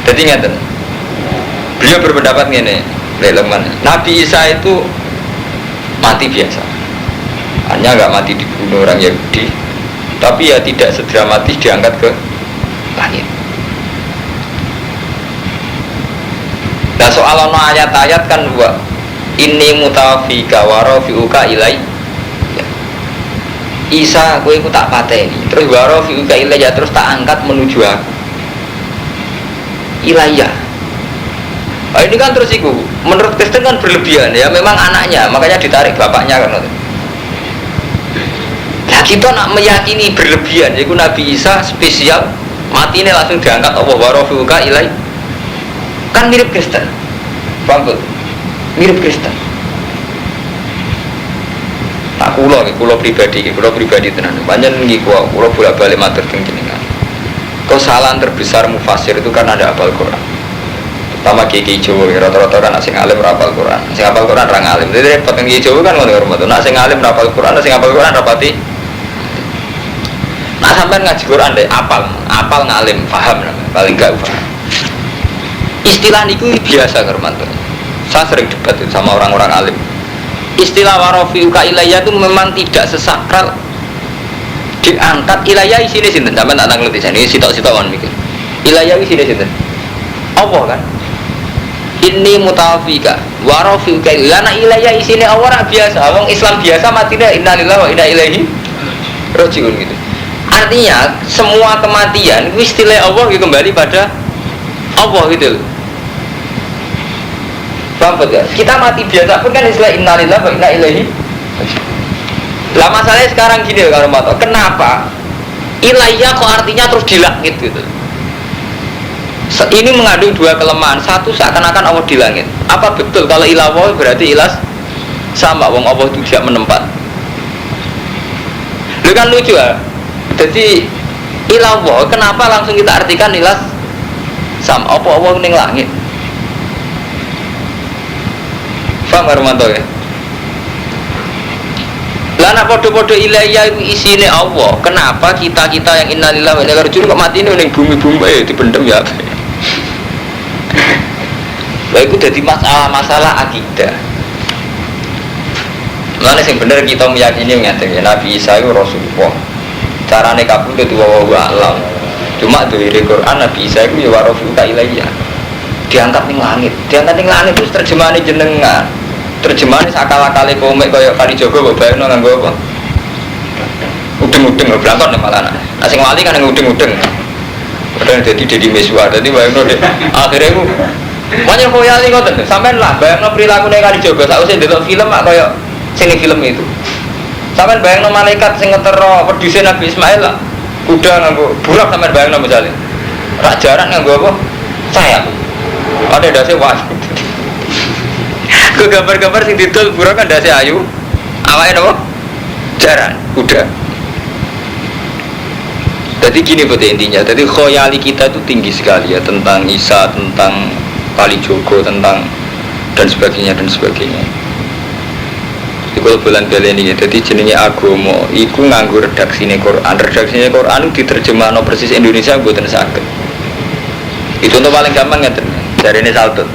Jadi ngeten. Beliau berpendapat ngene, Leman. Nabi Isa itu mati biasa, hanya nggak mati dibunuh orang Yahudi, tapi ya tidak sedramatis diangkat ke langit. Nah soal ayat-ayat kan buat ini mutawafika warofiuka ilai Isa gue tak pateni terus warofiuka ilai ya terus tak angkat menuju aku ilaiya. Nah, ini kan terus itu menurut Kristen kan berlebihan ya, memang anaknya makanya ditarik bapaknya kan. Nah kita nak meyakini berlebihan yaitu Nabi Isa spesial mati ini langsung diangkat Allah warofiuka ilai, kan mirip Kristen, paham tuh? Mirip Kristen. Tak kulo pribadi tenan. Banyak nih kulo bolak-balik matur teng jenengan. Kesalahan terbesar mufasir itu kan ada hafal Quran. Pertama Kiai Jawa rata-rata kan sing alim hafal Quran. Sing hafal Quran ra ngalim. Dadi repot Kiai Jawa kan ngono hormat. Nek sing alim hafal Quran, sing hafal Quran rapati. Nah sampean ngaji Quran deh, apal ngalim, paham paling gak paham. Istilah niku biasa hormat. Saya sering debat sama orang-orang alim. Istilah warofiuka ilayya itu memang tidak sesakral diangkat. Ilayya isine sinten? Sampeyan tak ngerti jane sitok-sitokan mikir. Ilayya isine sinten? Allah kan? Inni mutawafika warofiuka ilayya. Nah ilayya isine Allah biasa. Wong Islam biasa matine innalillahi wa inna ilaihi rajiun gitu. Artinya semua kematian istilah Allah kembali pada Allah gitu. Paham ya? Kita mati biasa pun kan istilah innalillahi wa inna ilaihi. Lah masalahnya sekarang gini kalau mau tahu kenapa ilayya kok artinya terus di langit gitu. Ini mengandung dua kelemahan. Satu seakan-akan Allah di langit. Apa betul kalau ilawah berarti ilas sama wong Allah itu tidak menempat? Lu kan lucu ya. Jadi ilawah kenapa langsung kita artikan ilas sama apa Allah ning langit? Paham Armanto ya? Lah nak podo-podo ilayya itu isine Allah. Kenapa kita yang innalillahi wa inna ilaihi raji'un kok mati ning bumi-bumi dipendem ya? Lah itu jadi masalah akidah. Mulane sing bener kita meyakini ngeten ya Nabi Isa itu Rasulullah. Carane kabudut wa alam. Cuma dari Quran Nabi Isa itu ya warofiuka ilayya. Diangkat ning langit. Diangkat ning langit itu terjemahane jenengan. Terjemahan sakala-kali komik kaya kali Jogo mbok bayangno nganggo apa? Udeng-udeng berangkat nek malah. Nah sing wali kan ngudeng-udeng. Padahal dadi Deddy Miswar. Dadi bayangno deh. Akhire iku banyak koyali ngoten. Sampeyan lah bayangno prilakune kali Jogo sakwise ndelok film kaya sing film itu. Sampeyan bayangno malaikat sing ngetero wedhuse Nabi Ismail lah. Kuda nganggo burak sampeyan bayangno misale. Rak jaran nganggo apa? Sayap. Ada dase wajib. Ke gambar-gambar sing didol burak kan dasi ayu. Awake napa? Jaran, kuda. Jadi gini betul intinya. Jadi khoyali kita itu tinggi sekali ya tentang Isa, tentang Kalijogo, tentang dan sebagainya dan sebagainya. Di bulan ini ya. Jadi jenenge agama iku nganggo redaksine Quran. Redaksine Quran itu diterjemahno persis Indonesia mboten saged. Itu untuk paling gampang ngeten. Jarine Saltut.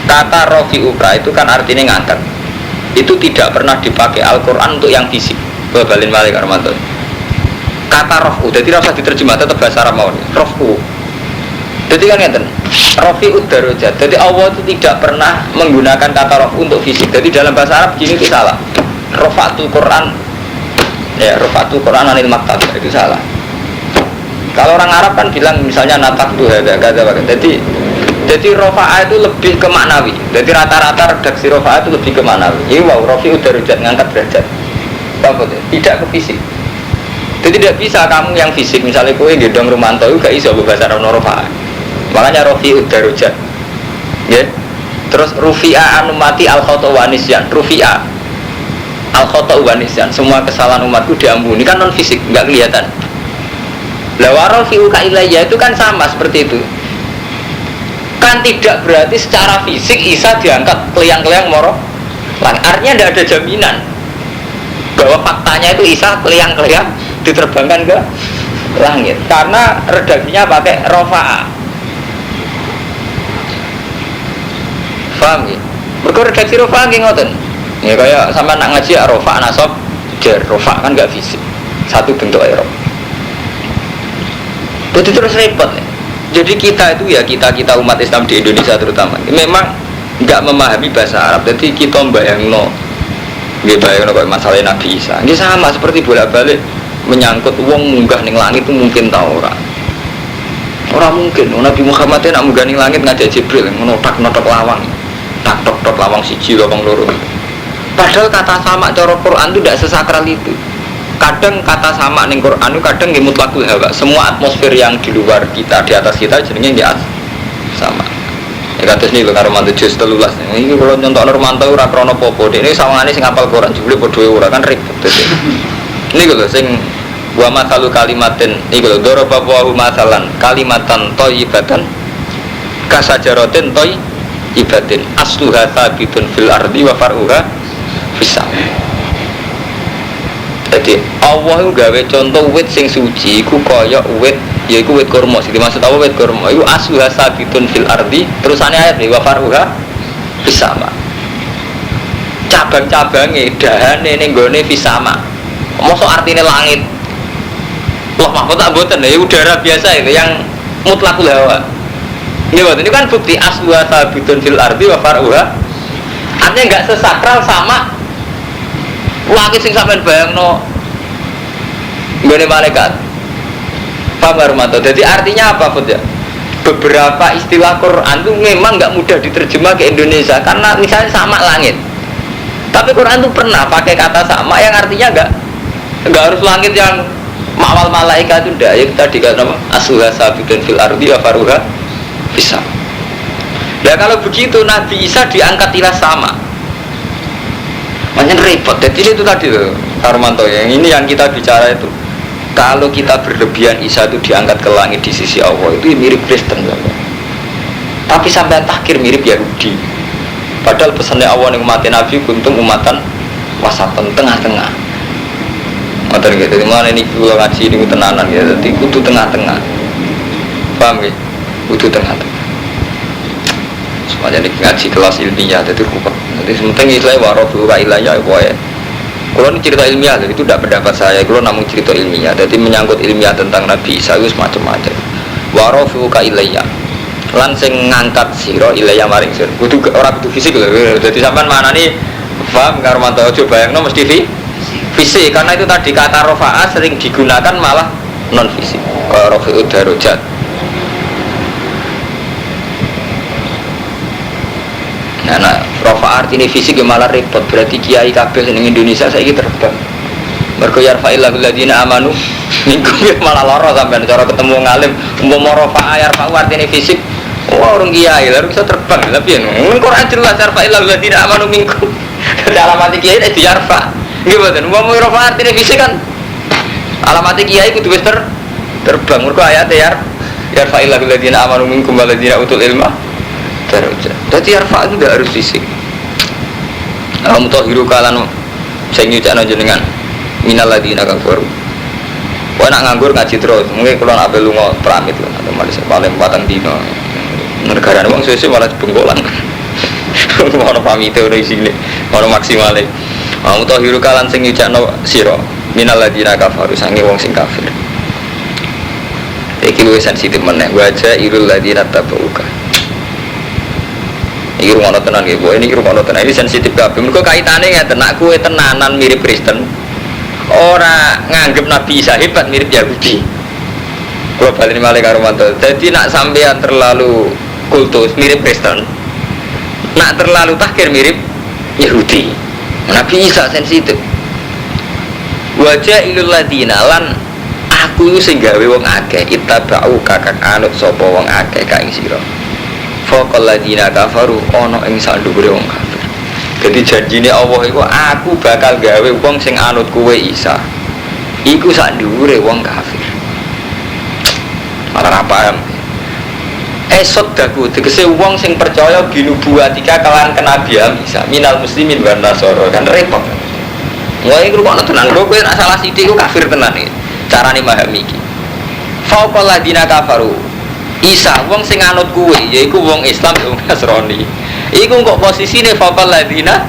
Kata rofi'uka itu kan artinya ngangkat. Itu tidak pernah dipakai Al-Quran untuk yang fisik. Balin balik Armanto. Kata rofu, jadi rasa diterjemah tetap bahasa Arab mau. Rofu. Jadi kan ngeten. Rofi'ud darajat. Jadi Allah itu tidak pernah menggunakan kata rofu untuk fisik. Jadi dalam bahasa Arab gini itu salah. Rofatul Quran. Ya, rofatul Quran anil maktab itu salah. Kalau orang Arab kan bilang misalnya natak tuh ada kata. Jadi rofa'ah itu lebih ke maknawi. Jadi rata-rata redaksi rofa'ah itu lebih ke maknawi. Iya wow, rofi'ud darajat ngangkat derajat. Paham ya? Tidak ke fisik. Jadi tidak bisa kamu yang fisik misalnya kowe gendong Rumanto itu gak iso bahasa Arab rofa'ah. Makanya rofi'ud darajat. Ya. Terus rufi'a anumati al-khata' wa nisyan. Rufi'a al-khata' wa nisyan. Semua kesalahan umatku diampuni kan non fisik, enggak kelihatan. La warofi'uka ilayya itu kan sama seperti itu. Kan tidak berarti secara fisik Isa diangkat keliang-keliang moro langit. Artinya tidak ada jaminan bahwa faktanya itu Isa keliang-keliang diterbangkan ke langit karena redaksinya pakai rofa'ah. Paham nggih? Mergo redaksi rofa nggih ngoten. Ya kaya sampean nak ngaji rofa nasab jar rofa kan enggak fisik. Satu bentuk erop. Jadi terus repot nih. Jadi kita itu ya kita umat Islam di Indonesia terutama memang nggak memahami bahasa Arab. Jadi kita bayangno kayak masalah Nabi Isa. Ini sama seperti bolak-balik menyangkut wong munggah ning langit itu mungkin tahu orang. Orang mungkin. Nabi Muhammad nak munggah ning langit ngajak Jibril ngotak lawang. Tak lawang siji lawang loro. Padahal kata sama cara Quran itu tidak sesakral itu. Kadang kata sama ning Quran itu kadang nggih mutlakul hawa. Semua atmosfer yang di luar kita, di atas kita jenenge nggih sama. Ya kados niku karo mantu juz 13. Iki kula nyontokno Romanto ora krana apa-apa. Dene sawangane sing hafal Quran jebule padha ora kan ribet dadi. Niku lho sing wa masalu kalimatin niku lho daraba wa masalan kalimatan thayyibatan kasajaratin thayyibatin asluha sabitun fil ardi wa far'uha fis sama. Jadi Allah itu gawe contoh wit sing suci iku kaya wit yaiku wit kurma. Sing dimaksud apa wit kurma iku asluha sabitun fil ardi terusane ayat wa faruha fisama. Cabang-cabange dahane ning gone fisama. Mosok artine langit. Loh mahfud tak mboten ya udara biasa itu yang mutlakul hawa. Ini kan bukti asluha sabitun fil ardi wa faruha. Artinya enggak sesakral sama langit sing sampean bayangno nggone malaikat. Paham Romanto? Jadi artinya apa, Bud ya? Beberapa istilah Quran itu memang nggak mudah diterjemah ke Indonesia karena misalnya sama langit. Tapi Quran itu pernah pakai kata sama yang artinya nggak harus langit yang mawal malaikat itu ndak. Ya tadi kan apa? Asluha sabitun fil ardi wa faruha bisa. Ya kalau begitu Nabi Isa diangkat ila sama. Makanya repot. Jadi itu tadi loh Armanto yang ini yang kita bicara itu. Kalau kita berlebihan Isa itu diangkat ke langit di sisi Allah itu mirip Kristen saja. Tapi sampai takhir mirip Yahudi. Padahal pesannya Allah yang umat Nabi kuntum umatan wasatan tengah-tengah. Mater gitu. Dimana ini kalau ngaji ini tenanan ya. Jadi kudu tengah-tengah. Paham ya? Kudu tengah-tengah. Semuanya ini ngaji kelas ilmiah jadi rupa. Jadi sementing istilah warofu wa ilayah ya. Kalau ini cerita ilmiah, jadi itu tidak pendapat saya. Kalau namun cerita ilmiah, jadi menyangkut ilmiah tentang Nabi Isa itu macam-macam. Warofu wa ilayah. Lan sing ngangkat siro ilayah maring siro. Kudu orang kudu fisik loh. Jadi sampean mana nih? Paham karo mantau coba yang mesti fisik karena itu tadi kata rofaah sering digunakan malah non fisik. Kalau rofi'ud darajat. Nah, rofa artinya fisik malah repot. Berarti kiai kabeh ning Indonesia saiki terbang. Mergo yarfa'illahu alladziina amanu minkum malah lara sampean cara ketemu ngalim umpama rofa yarfa'u artinya fisik. Oh, orang kiai lalu bisa terbang. Tapi ya Quran jelas yarfa'illahu alladziina amanu minkum. Alamat kiai itu yarfa. Nggih mboten. Umpama rofa artinya fisik kan alamat kiai kudu wis terbang. Mergo ayat yarfa'illahu alladziina amanu minkum walladziina utul ilma darajat. Jadi arfa itu tidak harus fisik. Mutahhiru kalan sing nyucakno jenengan minal ladina kafaru. Kowe nak nganggur ngaji terus, mungkin kula nak lunga pramit lho atau Malaysia paling 4 dino. Negarane wong sesuk malah bengkolan. Ono pamite ora isine, ono maksimale. Mutahhiru kalan sing nyucakno sira minal ladina kafaru sange wong sing kafir. Iki luwih sensitif meneh, wajah irul ladina tabauka. Iki rumono tenan nggih, Bu. Ini rumono tenan. Ini sensitif kabeh. Mergo kaitane ngeten, nek kowe tenanan mirip Kristen, ora nganggep Nabi Isa hebat mirip Yahudi. Kula baleni malih karo mantu. Dadi nek sampean terlalu kultus mirip Kristen, nek terlalu tahkir mirip Yahudi. Nabi Isa sensitif. Wajah ilul ladina lan aku sing gawe wong akeh ittaba'u kakak anut sapa wong akeh ka ing sira. Faqal ladina kafaru ana ing sandhuwure wong kafir. Jadi janjine Allah iku aku bakal gawe wong sing anut kowe Isa. Iku sandhuwure wong kafir. Ora paham. Esot daku tegese wong sing percaya binubuwatika kelawan kenabian Isa minal muslimin wan nasara kan repot. Wae iku kok tenan kowe nek salah sithik iku kafir tenan iki. Carane memahami iki. Faqal ladina kafaru Isa, wong sing anut kuwe, yaiku wong Islam, wong Nasrani. Iku kok posisine faqal ladina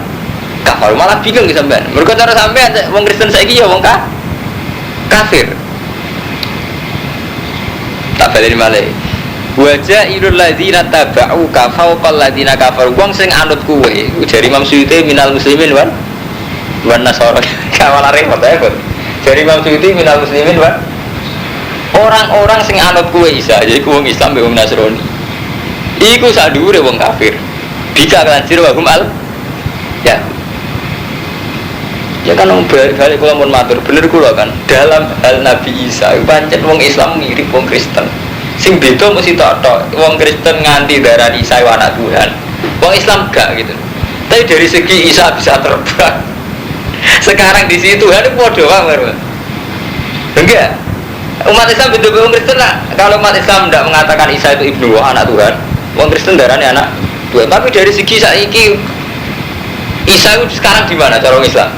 kafir malah bingung sampean. Mergo cara sampean wong Kristen saiki ya wong kafir. Tak balik malih. Wajah irul ladina tabau kafau kal ladina kafir. Wong sing anut kuwe. Jari Imam Suyuti minal muslimin wan nasara. Kawalare repot. Jari Imam Suyuti minal muslimin orang-orang sing anut kuwe Isa, jadi wong Islam be wong Nasrani. Iku sak dhuwure wong kafir. Bisa kelanjir wa hum al ya. Ya kan balik kula mun matur bener kula kan dalam hal Nabi Isa pancen wong Islam mirip wong Kristen. Sing beda mesti tok wong Kristen nganti darani Isa anak Tuhan. Wong Islam gak gitu. Tapi dari segi Isa bisa terbang. Sekarang di situ Tuhan itu padha wae. Enggak. Umat Islam beda wong Kristen lah. Kalau umat Islam tidak mengatakan Isa itu ibnu anak Tuhan, wong Kristen darani anak Tuhan. Tapi dari segi saiki Isa itu sekarang di mana cara orang Islam?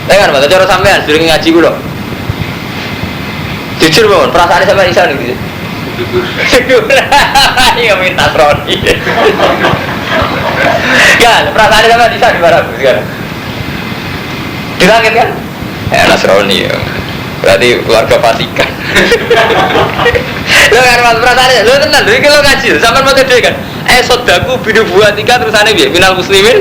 Kan mata cara sampean sering ngaji kula. Jujur bangun, perasaan sampean Isa nih gitu. Iya minta Nasrani. Kan perasaan sampean Isa di mana kan? Di langit kan? Nasrani ya. Berarti keluarga Vatikan. Lo kan mas perasaan lo tenang, jadi kalau ngaji sampean mau tadi kan? Sodaku binu buatika terusannya biar final muslimin.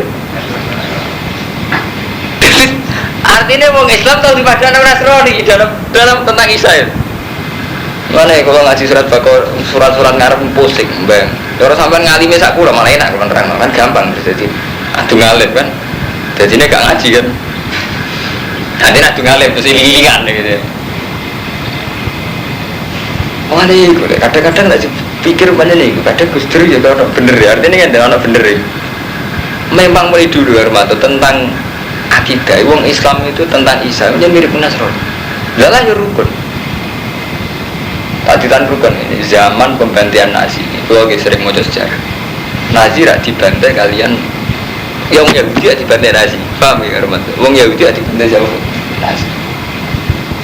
Artinya wong Islam tahu di padang Nasrani dalam tentang Isa ya. Mana kalau ngaji surat-surat ngarep pusing, bang. Orang sampai ngalimi sakura malah enak kan gampang jadi. Adu ngalim kan, jadi ini gak ngaji kan. Nanti adu ngalim terus ilingan gitu. Mana itu? Kadang-kadang nggak pikir mana nih? Kadang Gus Dur ya kalau bener ya. Artinya kan ada bener ya. Memang mulai dulu Armato tentang akidah, wong Islam itu tentang Isa, ini mirip Nasrani. Lalah ya rukun. Tadi tan rukun ini zaman pembantian Nazi. Kalau kita sering mau sejarah, Nazi rak dibantai kalian, yang Yahudi rak dibantai Nazi. Paham ya Arman? Wong Yahudi rak dibantai siapa? Nazi.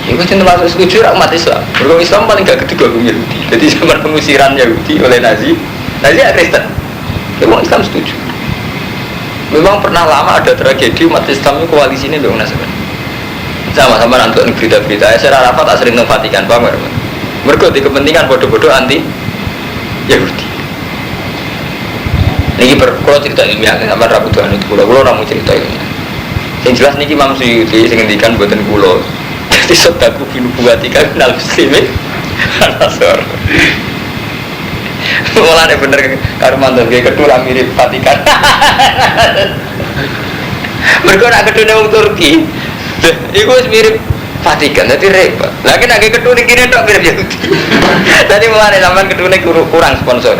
Itu cinta masuk setuju rak umat Islam. Berkong Islam paling gak ketiga wong Yahudi. Jadi zaman pengusiran Yahudi oleh Nazi rak Kristen. Wong Islam setuju. Memang pernah lama ada tragedi umat Islam itu koalisinya dengan Nasrani. Sama-sama nanti berita-berita. Saya rapat tak sering nang Vatikan, paham nggak? Mereka di kepentingan bodoh-bodoh anti Yahudi. Niki kalau cerita ilmiah, sama Rabu Tuhan itu pulau ramu cerita ilmiah. Yang jelas niki Imam Suyuti sing ngendikan buatan pulau. Jadi sodaku binu buatika minal muslimin Nasor. Mulane bener karo mantul ge kedua mirip Vatikan. Mergo nak kedune wong Turki. Iku wis mirip Vatikan, dadi repot. Lah nek kedune kene tok mirip Yahudi. Dadi mulane sampean kedune kurang sponsor.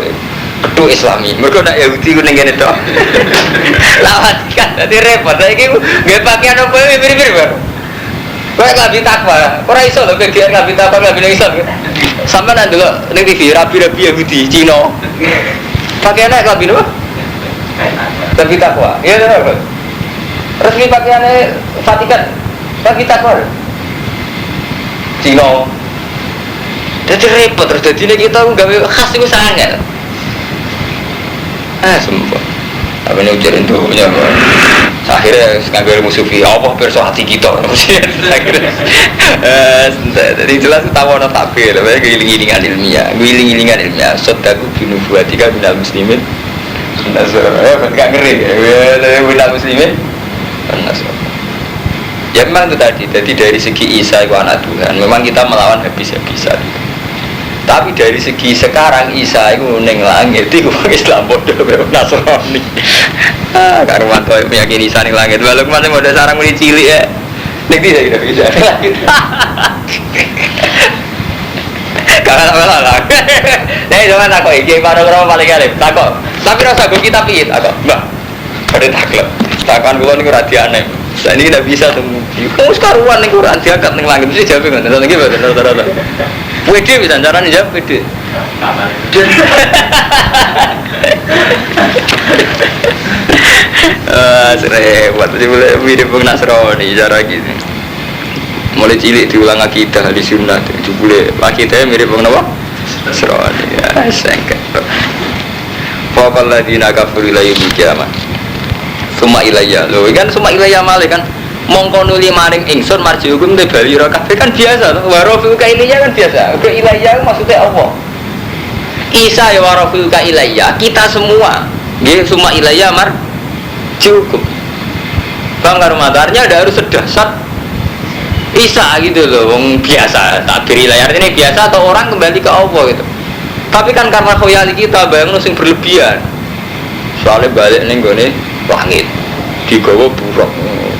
Kedu Islami. Mergo nak Yahudi ku ning kene tok. Lah Vatikan dadi repot. Saiki nggih pakaian opo mirip-mirip kok. Kowe ngabi takwa, ora iso lho kegiatan ngabi takwa ngabi Islam. Sampai nanti lo neng TV rapi-rapi Yahudi Cina pakaiannya ngabi apa? Ngabi takwa, iya benar. Resmi pakaiannya Vatikan ngabi takwa Cina. Jadi repot terus jadi kita gawe khas itu sangat. Sumpah. Apa ini ujarin tuh punya akhirnya ngambil musuhi apa perso hati kita akhirnya jadi jelas tahu orang takbir apa giling-gilingan ilmiah sodaku binu buatika minal muslimin Nasr ya kan ngeri ya minal muslimin Nasr ya memang itu tadi jadi dari segi Isa itu anak Tuhan memang kita melawan habis-habisan tapi dari segi sekarang Isa itu neng langit itu Islam bodoh Nasrani karuan tuh meyakini Isa neng langit walaupun masih modal sarang mulai cilik ya neng tidak bisa kakak lah nih jangan aku iki paragraf paling alim takut tapi rasa gue kita pihit aku mbak ada takkan gue nih kurang aneh dan ini tidak bisa tunggu kamu sekaruan nih kurang diangkat neng langit mesti jawab nggak nanti gimana WD bisa caranya jawab WD repot jadi boleh mirip Nasrani cara gitu mulai cilik diulang akidah di sunnah itu boleh akidahnya mirip apa? Nasrani ya sengket Faqal ladina kafaru la yaumil qiyamah. Summa ilayya. Lho kan summa ilayya malih kan. Mongko nuli maring ingsun marji hukum te bali ora kabeh kan biasa to. Wa rafiuka ilayya kan biasa. Ke ilayya maksudnya Allah. Isa ya wa rafiuka ilayya, kita semua. Nggih summa ilayya marji hukum. Bang Karmatarnya ada harus sedasat Isa gitu loh, wong biasa takbir ilayya artinya biasa atau orang kembali ke Allah gitu. Tapi kan karena khoyali kita bayang sing berlebihan. Soalnya balik ning gone langit. Digawa buruk.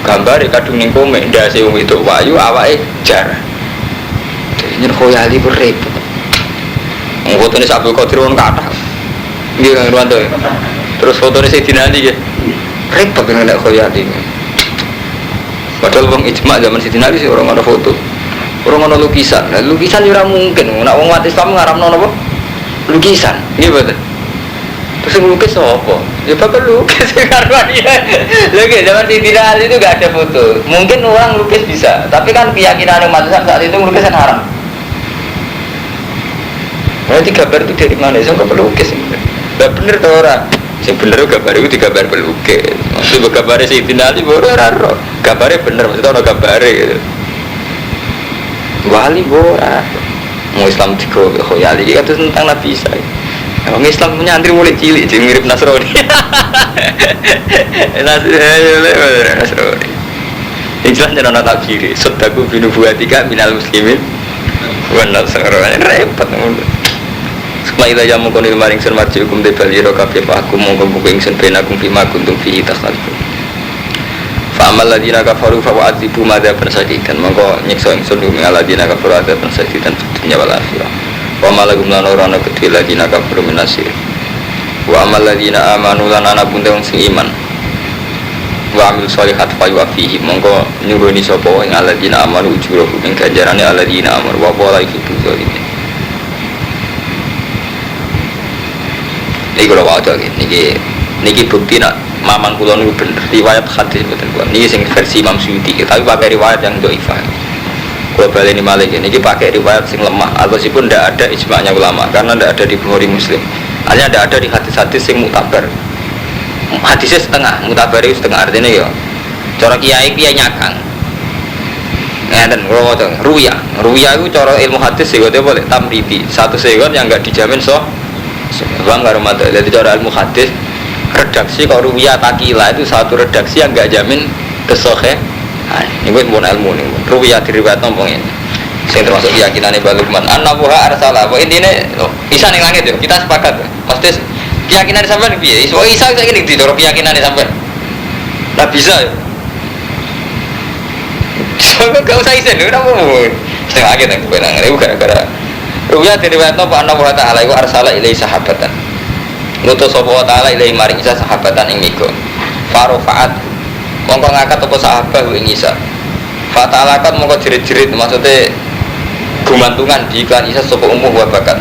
Gambare kadung ning komik ndase wong itu wayu awake jar. Nyen khoyali ku repot. Fotone Abdul Qadir wong kathah. Nggih Kang Irwanto. Terus fotone Sayyidina Ali nggih. Repot nek khoyali. Padahal wong ijma zaman Sayyidina Ali sih orang ada foto. Orang ada lukisan. Nah, lukisan ora mungkin. Nek wong umat Islam ngaramno napa? Lukisan, iya betul. Terus ngelukis apa? Ya bapak lukis karena dia. Lagi zaman Sayyidina Ali itu gak ada foto. Mungkin orang lukis bisa, tapi kan keyakinan umat Islam saat itu ngelukis kan haram. Berarti gambar itu dari mana? Saya nggak pelukis. Gak bener tuh orang. Yang bener gambar itu digambar pelukis. Maksudnya gambarnya Sayyidina Ali baru raro. Gambarnya bener, maksudnya orang gambarnya gitu. Wali borak. Mau Islam tiga khoyali kita tentang Nabi Isa. Orang Islam punya antri mulai cilik, jadi mirip Nasrani. Nasrani. Ini jelas jangan nak takfiri. Sodaku binubuatika minal muslimin. Benar Nasrani repot. Semailah yang mengkonil maring sen marji hukum tebal iro kabeh aku mongko buku ingsun benakum bima kuntum fihi takhtalifun. Fa'amal ladina kafaru fa'u'adzibu madzaban sadidan mongko nyiksa ingsun ing ladina kafaru adzaban sadidan dunya wal akhirah. Wa malagum lan ora ana kedhe ladina kafaru minasir. Wa amal ladina amanu lan ana pun sing iman. Wa amil sholihat fa yu'afihi mongko nyuruhni sapa ing ladina amanu ujurahum ing ganjarane ladina amanu wa wala yuhibbu dzalimin. Ini kalau wajar niki bukti nak mamang kula niku bener riwayat hadis betul kula. Niki sing versi Imam Suyuti, tapi pakai riwayat yang dhaifah. Kula baleni malih niki pakai riwayat sing lemah atau sipun ndak ada ijma'nya ulama karena ndak ada di Bukhari Muslim. Hanya ndak ada di hadis-hadis sing mutabar. Hadisnya setengah, mutabar itu setengah artinya ya. Cara kiai nyakang. Ngeten kula waca ruya. Ruya itu cara ilmu hadis sing boleh tamridi. Satu segon yang enggak dijamin Bang Karmata, jadi cara ilmu hadis redaksi kalau ruwiyah takila itu satu redaksi yang enggak jamin kesohe. Ini pun ilmu nih. Ruwiyah diriwayat nombong ini. Yang termasuk keyakinan Ibnu Lukman. An-Nabuha arsalah. Wah intinya Isa ning langit yo. Kita sepakat. Pasti keyakinan sampean piye? Iso Isa saiki ning dino keyakinan sampean. Lah bisa yo. Gak usah isen, ora apa-apa. Setengah aja nang benang. Itu gara-gara ruya diriwayatno Pak Allah Ta'ala iku arsala ilai sahabatan. Ngutus sapa wa ta'ala ilai maring Isa sahabatan ing miko. Farofaat mongko ngangkat apa sahabat ing Isa. Fa ta'ala kan mongko jerit-jerit maksudnya gumantungan di iklan Isa sapa umuh wa bakat.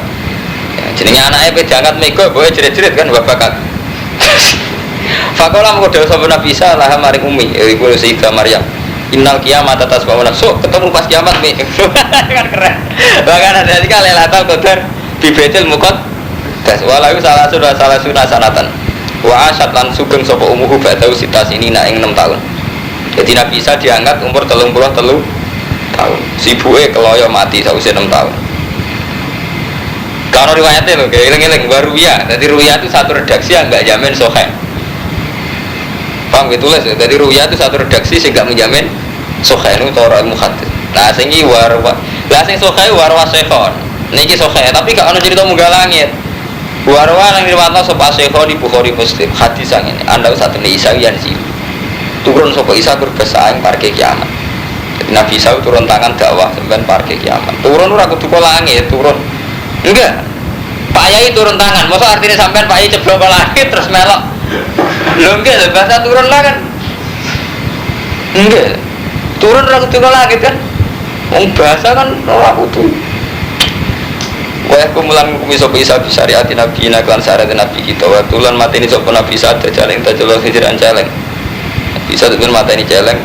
Ya, jenenge anake pe diangkat miko boe jerit-jerit kan wa bakat. Fakola mongko dawuh sapa Nabi Isa lah maring umi iku Sayyidah Maryam. Innal kiamat atas bangunan ketemu pas kiamat nih kan keren bahkan ada juga lelatal qadar bibetil mukot das walau salah sunah sanatan wa asyad lan sugeng sapa umuhu ba'dau sitas ini nak ing 6 tahun. Jadi Nabi Isa diangkat umur 33 tahun sibuke keloyo mati sausé 6 tahun. Kalau riwayatnya lho eling-eling baru ya. Jadi ruya itu satu redaksi yang enggak jamin sahih. Paham gitu lah, jadi ruya itu satu redaksi sehingga menjamin sahih itu cara ilmu hadis. Nah, sing iki warwa. Lah sing sahih warwa sehon. Niki sahih, tapi gak ono cerita munggah langit. Warwa nang riwayatno sapa sehon di Bukhari Muslim. Hadis sang ini, anda usah teni Isa yan sih. Turun sapa Isa berbesaing parke kiamat. Jadi Nabi Isa turun tangan dakwah sampean parke kiamat. Turun ora kudu kok langit, turun. Enggak. Pak Yai turun tangan, masa artinya sampean Pak Yai ceblok ke langit terus melok. Lho enggak, bahasa turun lah kan. Enggak. Turun ora kudu ke langit kan. Wong bahasa kan ora kudu. Wa kumulan kumiso bisa syariat Nabi lan syariat Nabi kita. Wa tulan mateni sapa Nabi Isa dajal ing dajal hijiran celeng. Bisa tulen mateni celeng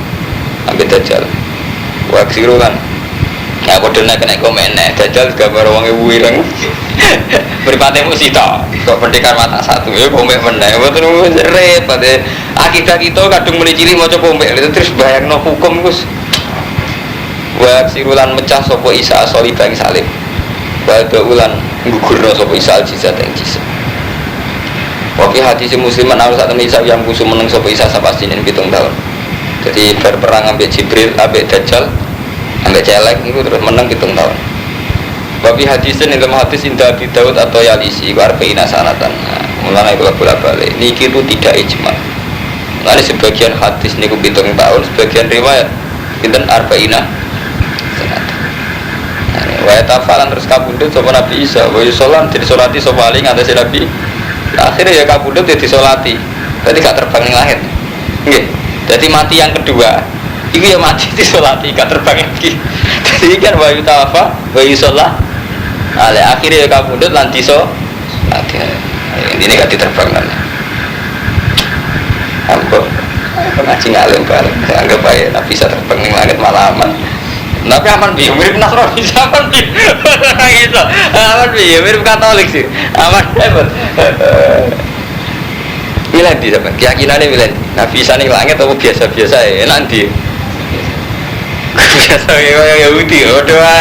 ambil dajal. Wa ksiru kan. Nah, padha nek kena komen dajal gambar wong wireng. Mripate mesti tok. Kok pendekar mata satu ya pomek meneh. Mboten repot. Akidah kita kadung mulai cilik maca pomek terus bayangno hukum Gus. Wa sirulan mecah sapa Isa Solibang Salim. Wa ulan gugurna sapa Isa al-jizat ing jizat. Wa fi hadis musliman harus sak temen Isa yang kusum meneng sapa Isa sapastine 7 tahun. Jadi berperang ambek Jibril, ambek Dajjal, ambek celek itu terus menang 7 tahun. Babi hadisin dalam hadis indah Abi Daud atau Yalisi warbaina sanatan. Mulane kula bolak-balik. Niki itu tidak ijma. Mulane sebagian hadis niku 7 tahun, sebagian riwayat pinten arba'ina sanatan. Wa tafalan terus kabundut sapa Nabi Isa, wa yusollan disolati sapa ali ngatasi Nabi. Akhirnya ya kabundut ya disolati. Berarti gak terbang ning langit. Nggih. Jadi mati yang kedua. Iku ya mati disolati gak terbang lagi. Jadi kan wa yutafa wa yusollah. Ale akhirnya kabundut lan diso lagi. Ini gak diterbang kan. Ampun. Ngaji ngalim bareng. Anggap aja Nabi bisa terbang ning langit malaman. Tapi aman bi, mirip Nasrani, aman bi, gitu, aman bi, mirip Katolik sih, aman hebat. Milen di sama, keyakinannya milen. Nabi bisa nih langit atau biasa-biasa ya, nanti. Biasa kayak Yahudi, doa.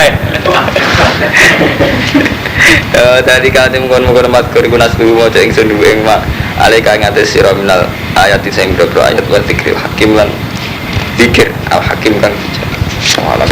Tadi kami mengkon mat kurikunas dulu mau cek ingsun dulu yang mak. Alika ngates siraminal ayat disayang berapa ayat bertikir hakim lan dikir al hakim kan. Walau